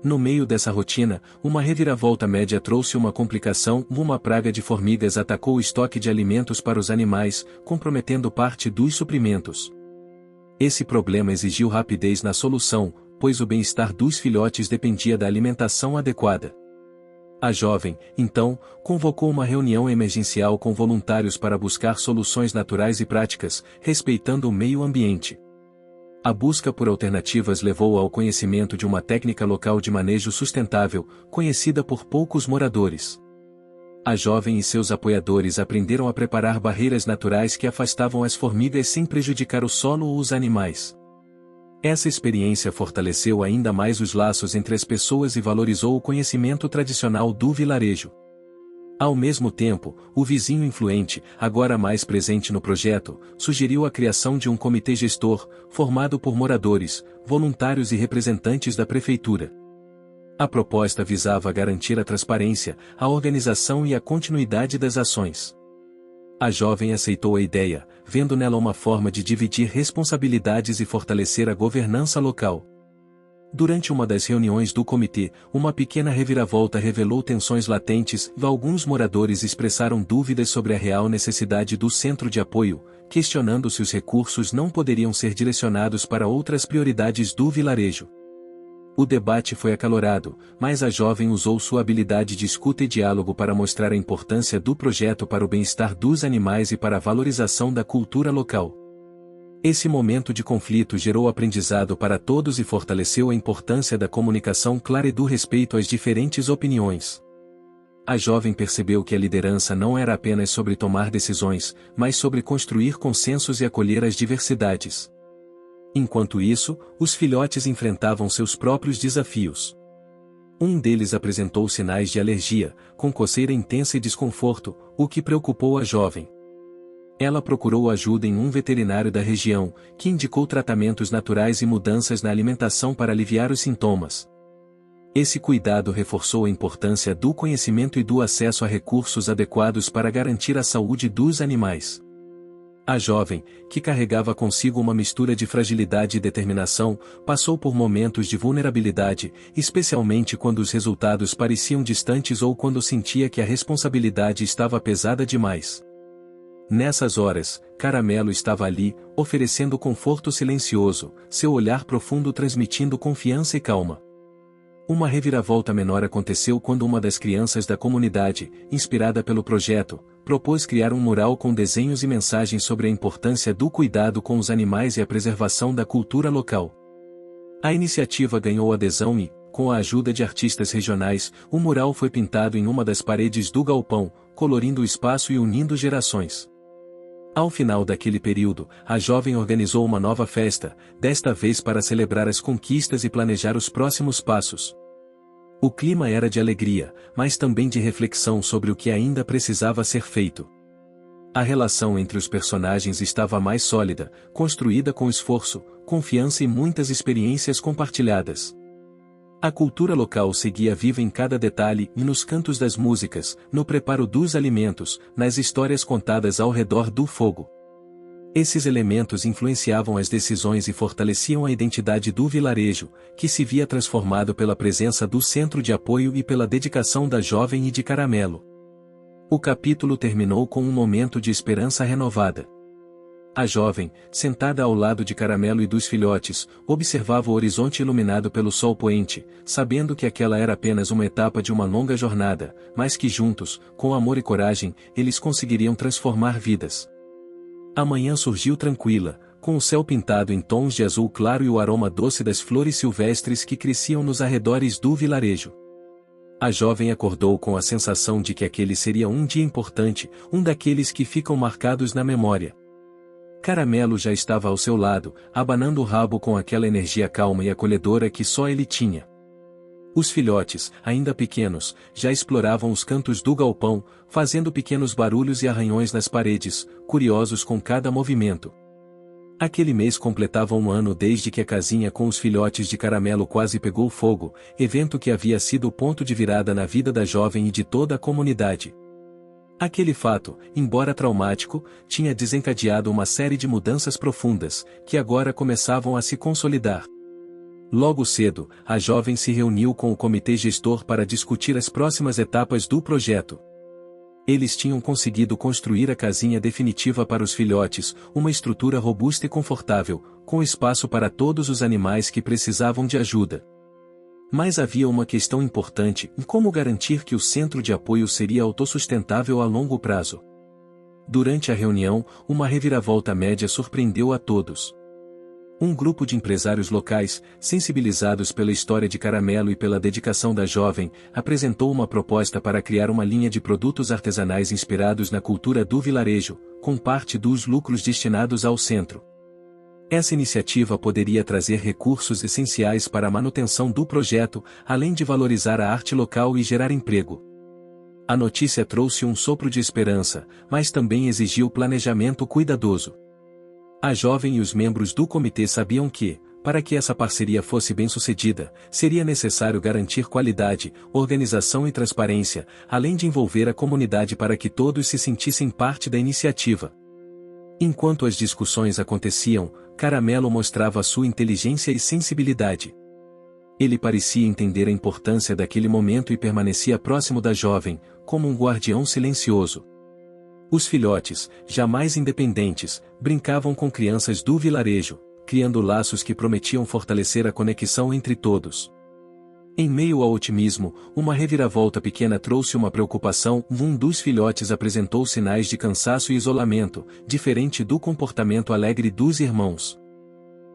No meio dessa rotina, uma reviravolta média trouxe uma complicação: uma praga de formigas atacou o estoque de alimentos para os animais, comprometendo parte dos suprimentos. Esse problema exigiu rapidez na solução, pois o bem-estar dos filhotes dependia da alimentação adequada. A jovem, então, convocou uma reunião emergencial com voluntários para buscar soluções naturais e práticas, respeitando o meio ambiente. A busca por alternativas levou ao conhecimento de uma técnica local de manejo sustentável, conhecida por poucos moradores. A jovem e seus apoiadores aprenderam a preparar barreiras naturais que afastavam as formigas sem prejudicar o solo ou os animais. Essa experiência fortaleceu ainda mais os laços entre as pessoas e valorizou o conhecimento tradicional do vilarejo. Ao mesmo tempo, o vizinho influente, agora mais presente no projeto, sugeriu a criação de um comitê gestor, formado por moradores, voluntários e representantes da prefeitura. A proposta visava garantir a transparência, a organização e a continuidade das ações. A jovem aceitou a ideia, vendo nela uma forma de dividir responsabilidades e fortalecer a governança local. Durante uma das reuniões do comitê, uma pequena reviravolta revelou tensões latentes e alguns moradores expressaram dúvidas sobre a real necessidade do centro de apoio, questionando se os recursos não poderiam ser direcionados para outras prioridades do vilarejo. O debate foi acalorado, mas a jovem usou sua habilidade de escuta e diálogo para mostrar a importância do projeto para o bem-estar dos animais e para a valorização da cultura local. Esse momento de conflito gerou aprendizado para todos e fortaleceu a importância da comunicação clara e do respeito às diferentes opiniões. A jovem percebeu que a liderança não era apenas sobre tomar decisões, mas sobre construir consensos e acolher as diversidades. Enquanto isso, os filhotes enfrentavam seus próprios desafios. Um deles apresentou sinais de alergia, com coceira intensa e desconforto, o que preocupou a jovem. Ela procurou ajuda em um veterinário da região, que indicou tratamentos naturais e mudanças na alimentação para aliviar os sintomas. Esse cuidado reforçou a importância do conhecimento e do acesso a recursos adequados para garantir a saúde dos animais. A jovem, que carregava consigo uma mistura de fragilidade e determinação, passou por momentos de vulnerabilidade, especialmente quando os resultados pareciam distantes ou quando sentia que a responsabilidade estava pesada demais. Nessas horas, Caramelo estava ali, oferecendo conforto silencioso, seu olhar profundo transmitindo confiança e calma. Uma reviravolta menor aconteceu quando uma das crianças da comunidade, inspirada pelo projeto, propôs criar um mural com desenhos e mensagens sobre a importância do cuidado com os animais e a preservação da cultura local. A iniciativa ganhou adesão e, com a ajuda de artistas regionais, o mural foi pintado em uma das paredes do galpão, colorindo o espaço e unindo gerações. Ao final daquele período, a jovem organizou uma nova festa, desta vez para celebrar as conquistas e planejar os próximos passos. O clima era de alegria, mas também de reflexão sobre o que ainda precisava ser feito. A relação entre os personagens estava mais sólida, construída com esforço, confiança e muitas experiências compartilhadas. A cultura local seguia viva em cada detalhe e nos cantos das músicas, no preparo dos alimentos, nas histórias contadas ao redor do fogo. Esses elementos influenciavam as decisões e fortaleciam a identidade do vilarejo, que se via transformado pela presença do centro de apoio e pela dedicação da jovem e de Caramelo. O capítulo terminou com um momento de esperança renovada. A jovem, sentada ao lado de Caramelo e dos filhotes, observava o horizonte iluminado pelo sol poente, sabendo que aquela era apenas uma etapa de uma longa jornada, mas que juntos, com amor e coragem, eles conseguiriam transformar vidas. A manhã surgiu tranquila, com o céu pintado em tons de azul claro e o aroma doce das flores silvestres que cresciam nos arredores do vilarejo. A jovem acordou com a sensação de que aquele seria um dia importante, um daqueles que ficam marcados na memória. Caramelo já estava ao seu lado, abanando o rabo com aquela energia calma e acolhedora que só ele tinha. Os filhotes, ainda pequenos, já exploravam os cantos do galpão, fazendo pequenos barulhos e arranhões nas paredes, curiosos com cada movimento. Aquele mês completava um ano desde que a casinha com os filhotes de Caramelo quase pegou fogo, evento que havia sido o ponto de virada na vida da jovem e de toda a comunidade. Aquele fato, embora traumático, tinha desencadeado uma série de mudanças profundas, que agora começavam a se consolidar. Logo cedo, a jovem se reuniu com o comitê gestor para discutir as próximas etapas do projeto. Eles tinham conseguido construir a casinha definitiva para os filhotes, uma estrutura robusta e confortável, com espaço para todos os animais que precisavam de ajuda. Mas havia uma questão importante: como garantir que o centro de apoio seria autossustentável a longo prazo. Durante a reunião, uma reviravolta média surpreendeu a todos. Um grupo de empresários locais, sensibilizados pela história de Caramelo e pela dedicação da jovem, apresentou uma proposta para criar uma linha de produtos artesanais inspirados na cultura do vilarejo, com parte dos lucros destinados ao centro. Essa iniciativa poderia trazer recursos essenciais para a manutenção do projeto, além de valorizar a arte local e gerar emprego. A notícia trouxe um sopro de esperança, mas também exigiu planejamento cuidadoso. A jovem e os membros do comitê sabiam que, para que essa parceria fosse bem-sucedida, seria necessário garantir qualidade, organização e transparência, além de envolver a comunidade para que todos se sentissem parte da iniciativa. Enquanto as discussões aconteciam, Caramelo mostrava sua inteligência e sensibilidade. Ele parecia entender a importância daquele momento e permanecia próximo da jovem, como um guardião silencioso. Os filhotes, já mais independentes, brincavam com crianças do vilarejo, criando laços que prometiam fortalecer a conexão entre todos. Em meio ao otimismo, uma reviravolta pequena trouxe uma preocupação: um dos filhotes apresentou sinais de cansaço e isolamento, diferente do comportamento alegre dos irmãos.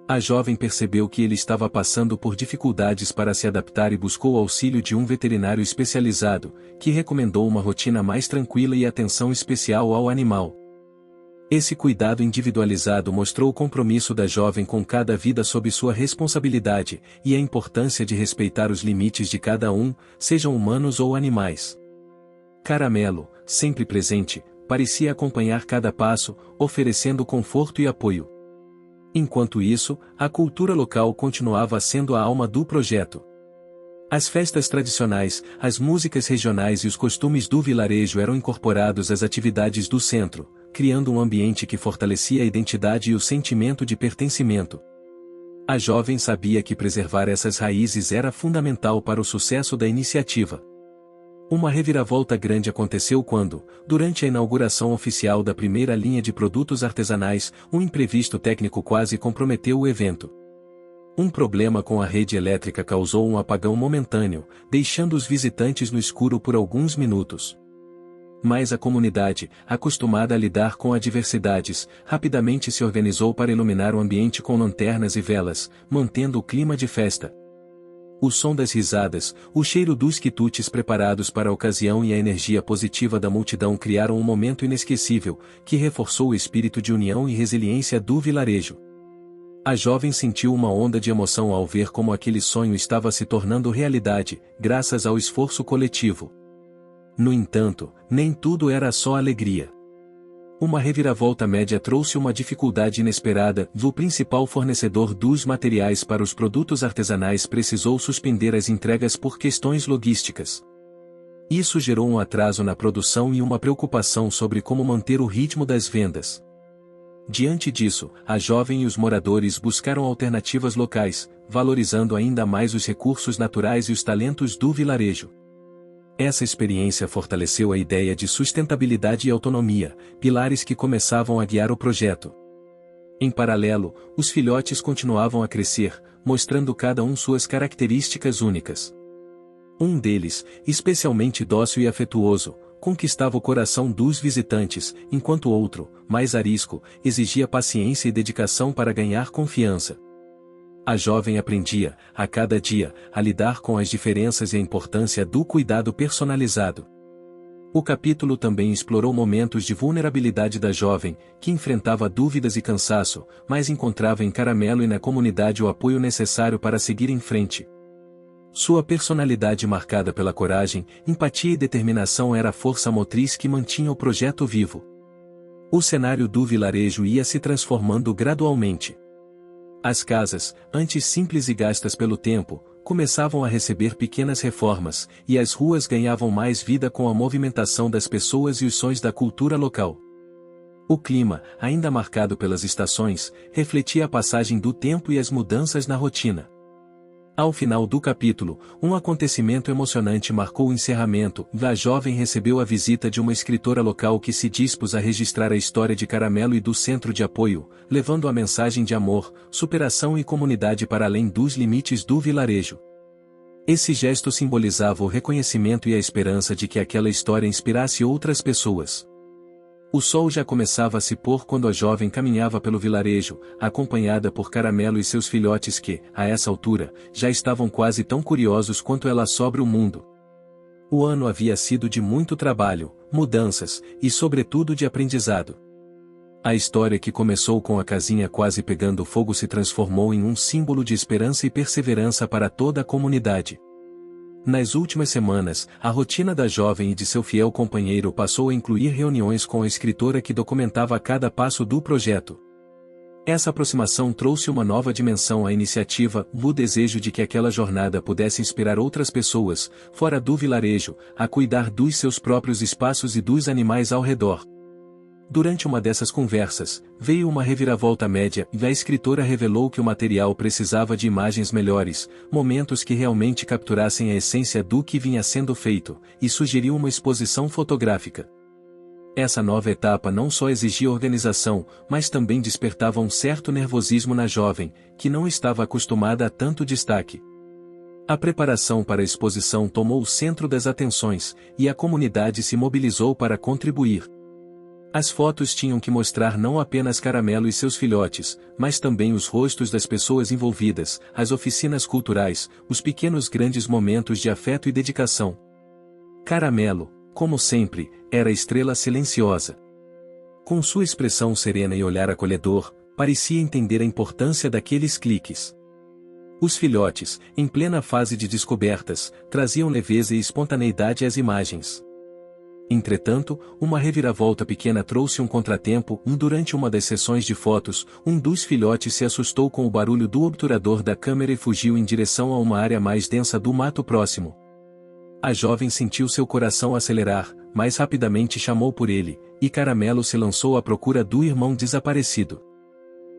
A jovem percebeu que ele estava passando por dificuldades para se adaptar e buscou o auxílio de um veterinário especializado, que recomendou uma rotina mais tranquila e atenção especial ao animal. Esse cuidado individualizado mostrou o compromisso da jovem com cada vida sob sua responsabilidade, e a importância de respeitar os limites de cada um, sejam humanos ou animais. Caramelo, sempre presente, parecia acompanhar cada passo, oferecendo conforto e apoio. Enquanto isso, a cultura local continuava sendo a alma do projeto. As festas tradicionais, as músicas regionais e os costumes do vilarejo eram incorporados às atividades do centro, criando um ambiente que fortalecia a identidade e o sentimento de pertencimento. A jovem sabia que preservar essas raízes era fundamental para o sucesso da iniciativa. Uma reviravolta grande aconteceu quando, durante a inauguração oficial da primeira linha de produtos artesanais, um imprevisto técnico quase comprometeu o evento. Um problema com a rede elétrica causou um apagão momentâneo, deixando os visitantes no escuro por alguns minutos. Mas a comunidade, acostumada a lidar com adversidades, rapidamente se organizou para iluminar o ambiente com lanternas e velas, mantendo o clima de festa. O som das risadas, o cheiro dos quitutes preparados para a ocasião e a energia positiva da multidão criaram um momento inesquecível, que reforçou o espírito de união e resiliência do vilarejo. A jovem sentiu uma onda de emoção ao ver como aquele sonho estava se tornando realidade, graças ao esforço coletivo. No entanto, nem tudo era só alegria. Uma reviravolta média trouxe uma dificuldade inesperada: o principal fornecedor dos materiais para os produtos artesanais precisou suspender as entregas por questões logísticas. Isso gerou um atraso na produção e uma preocupação sobre como manter o ritmo das vendas. Diante disso, a jovem e os moradores buscaram alternativas locais, valorizando ainda mais os recursos naturais e os talentos do vilarejo. Essa experiência fortaleceu a ideia de sustentabilidade e autonomia, pilares que começavam a guiar o projeto. Em paralelo, os filhotes continuavam a crescer, mostrando cada um suas características únicas. Um deles, especialmente dócil e afetuoso, conquistava o coração dos visitantes, enquanto o outro, mais arisco, exigia paciência e dedicação para ganhar confiança. A jovem aprendia, a cada dia, a lidar com as diferenças e a importância do cuidado personalizado. O capítulo também explorou momentos de vulnerabilidade da jovem, que enfrentava dúvidas e cansaço, mas encontrava em Caramelo e na comunidade o apoio necessário para seguir em frente. Sua personalidade marcada pela coragem, empatia e determinação era a força motriz que mantinha o projeto vivo. O cenário do vilarejo ia se transformando gradualmente. As casas, antes simples e gastas pelo tempo, começavam a receber pequenas reformas, e as ruas ganhavam mais vida com a movimentação das pessoas e os sons da cultura local. O clima, ainda marcado pelas estações, refletia a passagem do tempo e as mudanças na rotina. Ao final do capítulo, um acontecimento emocionante marcou o encerramento. A jovem recebeu a visita de uma escritora local que se dispôs a registrar a história de Caramelo e do centro de apoio, levando a mensagem de amor, superação e comunidade para além dos limites do vilarejo. Esse gesto simbolizava o reconhecimento e a esperança de que aquela história inspirasse outras pessoas. O sol já começava a se pôr quando a jovem caminhava pelo vilarejo, acompanhada por Caramelo e seus filhotes que, a essa altura, já estavam quase tão curiosos quanto ela sobre o mundo. O ano havia sido de muito trabalho, mudanças, e sobretudo de aprendizado. A história que começou com a casinha quase pegando fogo se transformou em um símbolo de esperança e perseverança para toda a comunidade. Nas últimas semanas, a rotina da jovem e de seu fiel companheiro passou a incluir reuniões com a escritora que documentava cada passo do projeto. Essa aproximação trouxe uma nova dimensão à iniciativa, o desejo de que aquela jornada pudesse inspirar outras pessoas, fora do vilarejo, a cuidar dos seus próprios espaços e dos animais ao redor. Durante uma dessas conversas, veio uma reviravolta média e a escritora revelou que o material precisava de imagens melhores, momentos que realmente capturassem a essência do que vinha sendo feito, e sugeriu uma exposição fotográfica. Essa nova etapa não só exigia organização, mas também despertava um certo nervosismo na jovem, que não estava acostumada a tanto destaque. A preparação para a exposição tomou o centro das atenções, e a comunidade se mobilizou para contribuir. As fotos tinham que mostrar não apenas Caramelo e seus filhotes, mas também os rostos das pessoas envolvidas, as oficinas culturais, os pequenos grandes momentos de afeto e dedicação. Caramelo, como sempre, era a estrela silenciosa. Com sua expressão serena e olhar acolhedor, parecia entender a importância daqueles cliques. Os filhotes, em plena fase de descobertas, traziam leveza e espontaneidade às imagens. Entretanto, uma reviravolta pequena trouxe um contratempo. Durante uma das sessões de fotos, um dos filhotes se assustou com o barulho do obturador da câmera e fugiu em direção a uma área mais densa do mato próximo. A jovem sentiu seu coração acelerar, mas rapidamente chamou por ele, e Caramelo se lançou à procura do irmão desaparecido.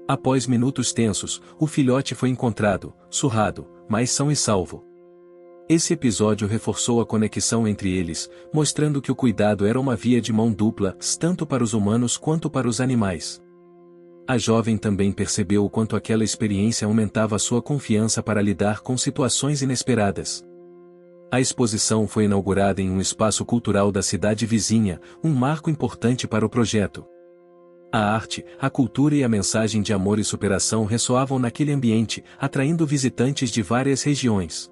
Após minutos tensos, o filhote foi encontrado, surrado, mas são e salvo. Esse episódio reforçou a conexão entre eles, mostrando que o cuidado era uma via de mão dupla, tanto para os humanos quanto para os animais. A jovem também percebeu o quanto aquela experiência aumentava sua confiança para lidar com situações inesperadas. A exposição foi inaugurada em um espaço cultural da cidade vizinha, um marco importante para o projeto. A arte, a cultura e a mensagem de amor e superação ressoavam naquele ambiente, atraindo visitantes de várias regiões.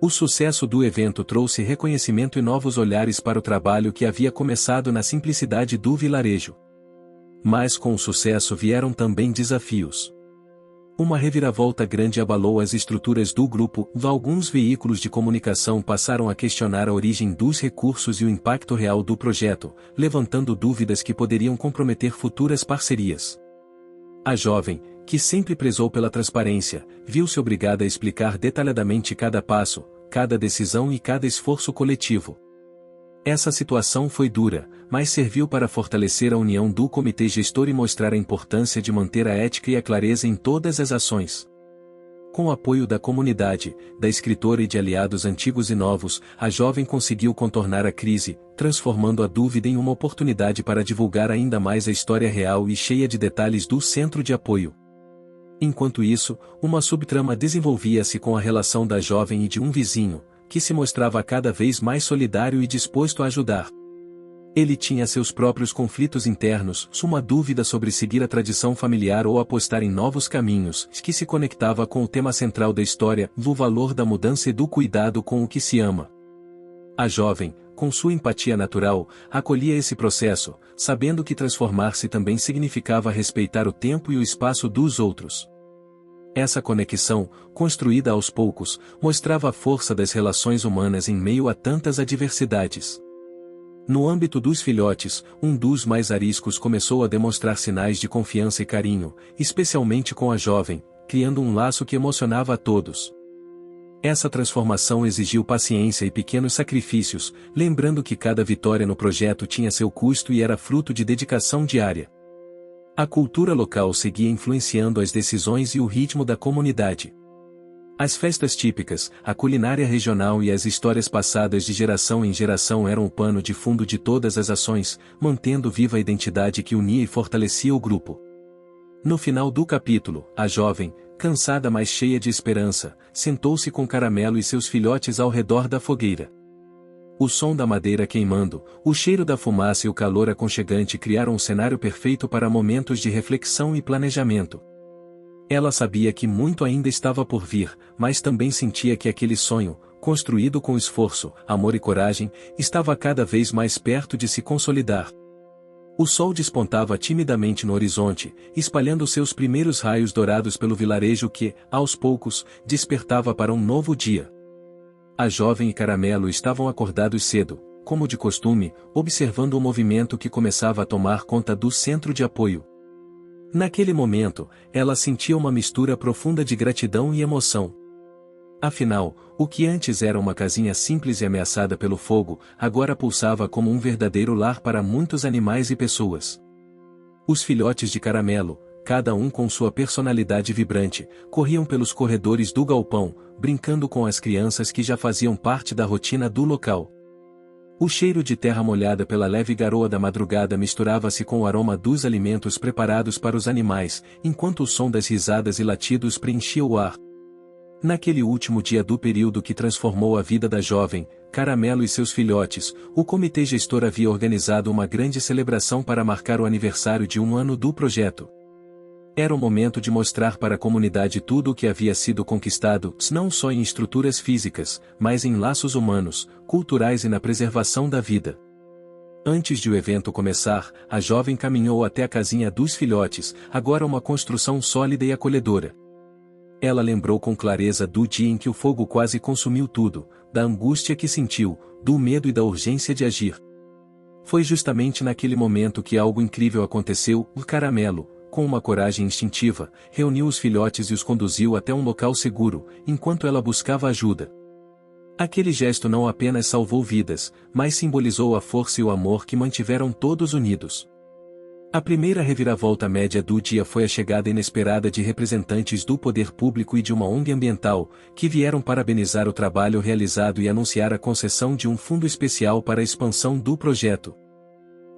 O sucesso do evento trouxe reconhecimento e novos olhares para o trabalho que havia começado na simplicidade do vilarejo. Mas com o sucesso vieram também desafios. Uma reviravolta grande abalou as estruturas do grupo. Alguns veículos de comunicação passaram a questionar a origem dos recursos e o impacto real do projeto, levantando dúvidas que poderiam comprometer futuras parcerias. A jovem, que sempre prezou pela transparência, viu-se obrigada a explicar detalhadamente cada passo, cada decisão e cada esforço coletivo. Essa situação foi dura, mas serviu para fortalecer a união do comitê gestor e mostrar a importância de manter a ética e a clareza em todas as ações. Com o apoio da comunidade, da escritora e de aliados antigos e novos, a jovem conseguiu contornar a crise, transformando a dúvida em uma oportunidade para divulgar ainda mais a história real e cheia de detalhes do centro de apoio. Enquanto isso, uma subtrama desenvolvia-se com a relação da jovem e de um vizinho, que se mostrava cada vez mais solidário e disposto a ajudar. Ele tinha seus próprios conflitos internos, uma dúvida sobre seguir a tradição familiar ou apostar em novos caminhos, que se conectava com o tema central da história, o valor da mudança e do cuidado com o que se ama. A jovem, com sua empatia natural, acolhia esse processo, sabendo que transformar-se também significava respeitar o tempo e o espaço dos outros. Essa conexão, construída aos poucos, mostrava a força das relações humanas em meio a tantas adversidades. No âmbito dos filhotes, um dos mais ariscos começou a demonstrar sinais de confiança e carinho, especialmente com a jovem, criando um laço que emocionava a todos. Essa transformação exigiu paciência e pequenos sacrifícios, lembrando que cada vitória no projeto tinha seu custo e era fruto de dedicação diária. A cultura local seguia influenciando as decisões e o ritmo da comunidade. As festas típicas, a culinária regional e as histórias passadas de geração em geração eram o pano de fundo de todas as ações, mantendo viva a identidade que unia e fortalecia o grupo. No final do capítulo, a jovem, cansada mas cheia de esperança, sentou-se com Caramelo e seus filhotes ao redor da fogueira. O som da madeira queimando, o cheiro da fumaça e o calor aconchegante criaram um cenário perfeito para momentos de reflexão e planejamento. Ela sabia que muito ainda estava por vir, mas também sentia que aquele sonho, construído com esforço, amor e coragem, estava cada vez mais perto de se consolidar. O sol despontava timidamente no horizonte, espalhando seus primeiros raios dourados pelo vilarejo que, aos poucos, despertava para um novo dia. A jovem e Caramelo estavam acordados cedo, como de costume, observando o movimento que começava a tomar conta do centro de apoio. Naquele momento, ela sentia uma mistura profunda de gratidão e emoção. Afinal, o que antes era uma casinha simples e ameaçada pelo fogo, agora pulsava como um verdadeiro lar para muitos animais e pessoas. Os filhotes de Caramelo, cada um com sua personalidade vibrante, corriam pelos corredores do galpão, brincando com as crianças que já faziam parte da rotina do local. O cheiro de terra molhada pela leve garoa da madrugada misturava-se com o aroma dos alimentos preparados para os animais, enquanto o som das risadas e latidos preenchia o ar. Naquele último dia do período que transformou a vida da jovem, Caramelo e seus filhotes, o comitê gestor havia organizado uma grande celebração para marcar o aniversário de 1 ano do projeto. Era o momento de mostrar para a comunidade tudo o que havia sido conquistado, não só em estruturas físicas, mas em laços humanos, culturais e na preservação da vida. Antes de o evento começar, a jovem caminhou até a casinha dos filhotes, agora uma construção sólida e acolhedora. Ela lembrou com clareza do dia em que o fogo quase consumiu tudo, da angústia que sentiu, do medo e da urgência de agir. Foi justamente naquele momento que algo incrível aconteceu. O Caramelo, com uma coragem instintiva, reuniu os filhotes e os conduziu até um local seguro, enquanto ela buscava ajuda. Aquele gesto não apenas salvou vidas, mas simbolizou a força e o amor que mantiveram todos unidos. A primeira reviravolta média do dia foi a chegada inesperada de representantes do poder público e de uma ONG ambiental, que vieram parabenizar o trabalho realizado e anunciar a concessão de um fundo especial para a expansão do projeto.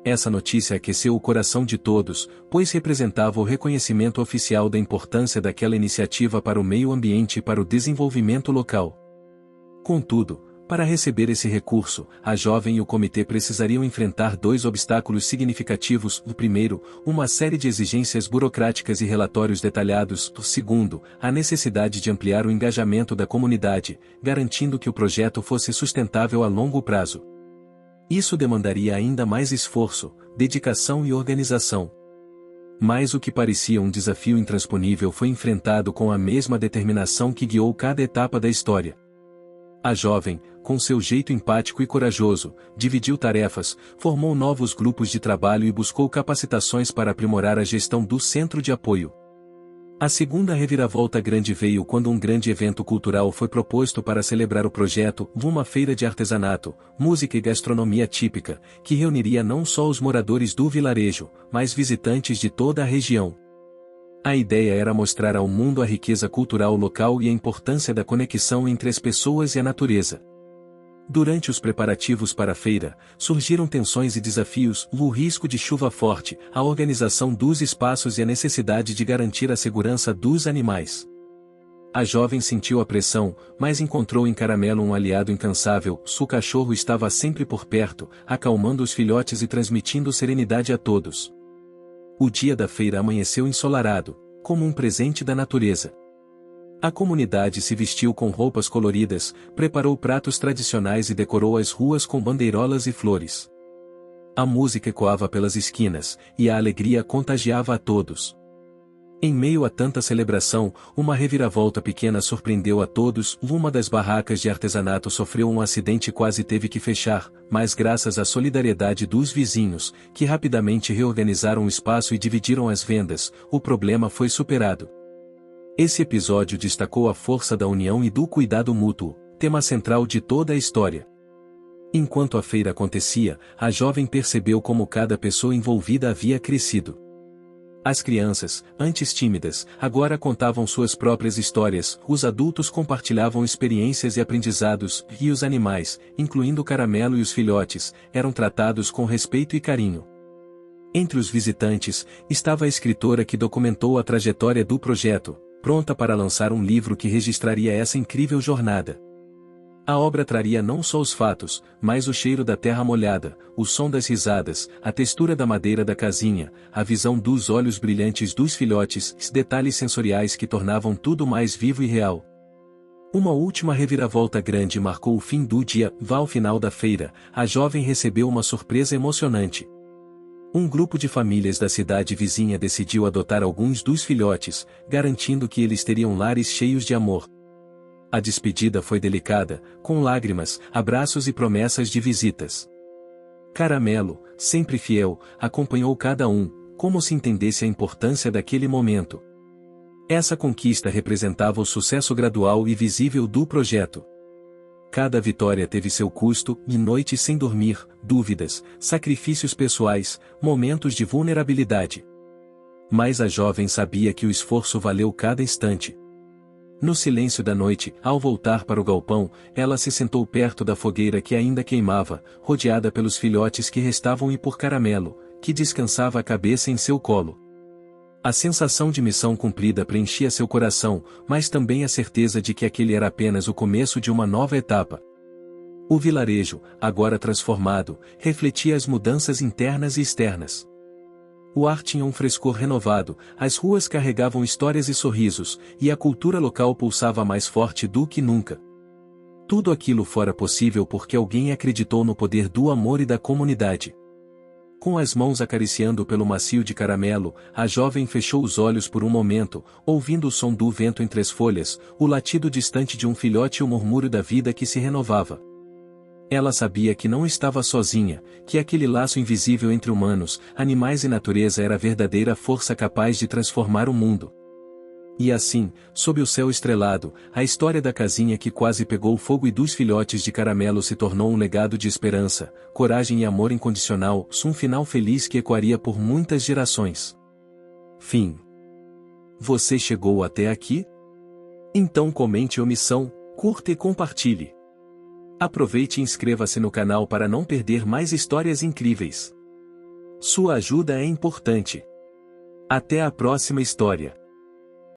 Essa notícia aqueceu o coração de todos, pois representava o reconhecimento oficial da importância daquela iniciativa para o meio ambiente e para o desenvolvimento local. Contudo, para receber esse recurso, a jovem e o comitê precisariam enfrentar 2 obstáculos significativos. O primeiro, uma série de exigências burocráticas e relatórios detalhados. O segundo, a necessidade de ampliar o engajamento da comunidade, garantindo que o projeto fosse sustentável a longo prazo. Isso demandaria ainda mais esforço, dedicação e organização. Mas o que parecia um desafio intransponível foi enfrentado com a mesma determinação que guiou cada etapa da história. A jovem, com seu jeito empático e corajoso, dividiu tarefas, formou novos grupos de trabalho e buscou capacitações para aprimorar a gestão do centro de apoio. A segunda reviravolta grande veio quando um grande evento cultural foi proposto para celebrar o projeto, uma feira de artesanato, música e gastronomia típica, que reuniria não só os moradores do vilarejo, mas visitantes de toda a região. A ideia era mostrar ao mundo a riqueza cultural local e a importância da conexão entre as pessoas e a natureza. Durante os preparativos para a feira, surgiram tensões e desafios, o risco de chuva forte, a organização dos espaços e a necessidade de garantir a segurança dos animais. A jovem sentiu a pressão, mas encontrou em Caramelo um aliado incansável. Seu cachorro estava sempre por perto, acalmando os filhotes e transmitindo serenidade a todos. O dia da feira amanheceu ensolarado, como um presente da natureza. A comunidade se vestiu com roupas coloridas, preparou pratos tradicionais e decorou as ruas com bandeirolas e flores. A música ecoava pelas esquinas, e a alegria contagiava a todos. Em meio a tanta celebração, uma reviravolta pequena surpreendeu a todos. Uma das barracas de artesanato sofreu um acidente e quase teve que fechar, mas graças à solidariedade dos vizinhos, que rapidamente reorganizaram o espaço e dividiram as vendas, o problema foi superado. Esse episódio destacou a força da união e do cuidado mútuo, tema central de toda a história. Enquanto a feira acontecia, a jovem percebeu como cada pessoa envolvida havia crescido. As crianças, antes tímidas, agora contavam suas próprias histórias, os adultos compartilhavam experiências e aprendizados, e os animais, incluindo o Caramelo e os filhotes, eram tratados com respeito e carinho. Entre os visitantes, estava a escritora que documentou a trajetória do projeto, pronta para lançar um livro que registraria essa incrível jornada. A obra traria não só os fatos, mas o cheiro da terra molhada, o som das risadas, a textura da madeira da casinha, a visão dos olhos brilhantes dos filhotes, detalhes sensoriais que tornavam tudo mais vivo e real. Uma última reviravolta grande marcou o fim do dia. Ao final da feira, a jovem recebeu uma surpresa emocionante. Um grupo de famílias da cidade vizinha decidiu adotar alguns dos filhotes, garantindo que eles teriam lares cheios de amor. A despedida foi delicada, com lágrimas, abraços e promessas de visitas. Caramelo, sempre fiel, acompanhou cada um, como se entendesse a importância daquele momento. Essa conquista representava o sucesso gradual e visível do projeto. Cada vitória teve seu custo, e noites sem dormir, dúvidas, sacrifícios pessoais, momentos de vulnerabilidade. Mas a jovem sabia que o esforço valeu cada instante. No silêncio da noite, ao voltar para o galpão, ela se sentou perto da fogueira que ainda queimava, rodeada pelos filhotes que restavam e por Caramelo, que descansava a cabeça em seu colo. A sensação de missão cumprida preenchia seu coração, mas também a certeza de que aquele era apenas o começo de uma nova etapa. O vilarejo, agora transformado, refletia as mudanças internas e externas. O ar tinha um frescor renovado, as ruas carregavam histórias e sorrisos, e a cultura local pulsava mais forte do que nunca. Tudo aquilo fora possível porque alguém acreditou no poder do amor e da comunidade. Com as mãos acariciando pelo macio de Caramelo, a jovem fechou os olhos por um momento, ouvindo o som do vento entre as folhas, o latido distante de um filhote e o murmúrio da vida que se renovava. Ela sabia que não estava sozinha, que aquele laço invisível entre humanos, animais e natureza era a verdadeira força capaz de transformar o mundo. E assim, sob o céu estrelado, a história da casinha que quase pegou fogo e dos filhotes de Caramelo se tornou um legado de esperança, coragem e amor incondicional, um final feliz que ecoaria por muitas gerações. Fim. Você chegou até aqui? Então comente omissão, curta e compartilhe. Aproveite e inscreva-se no canal para não perder mais histórias incríveis. Sua ajuda é importante. Até a próxima história.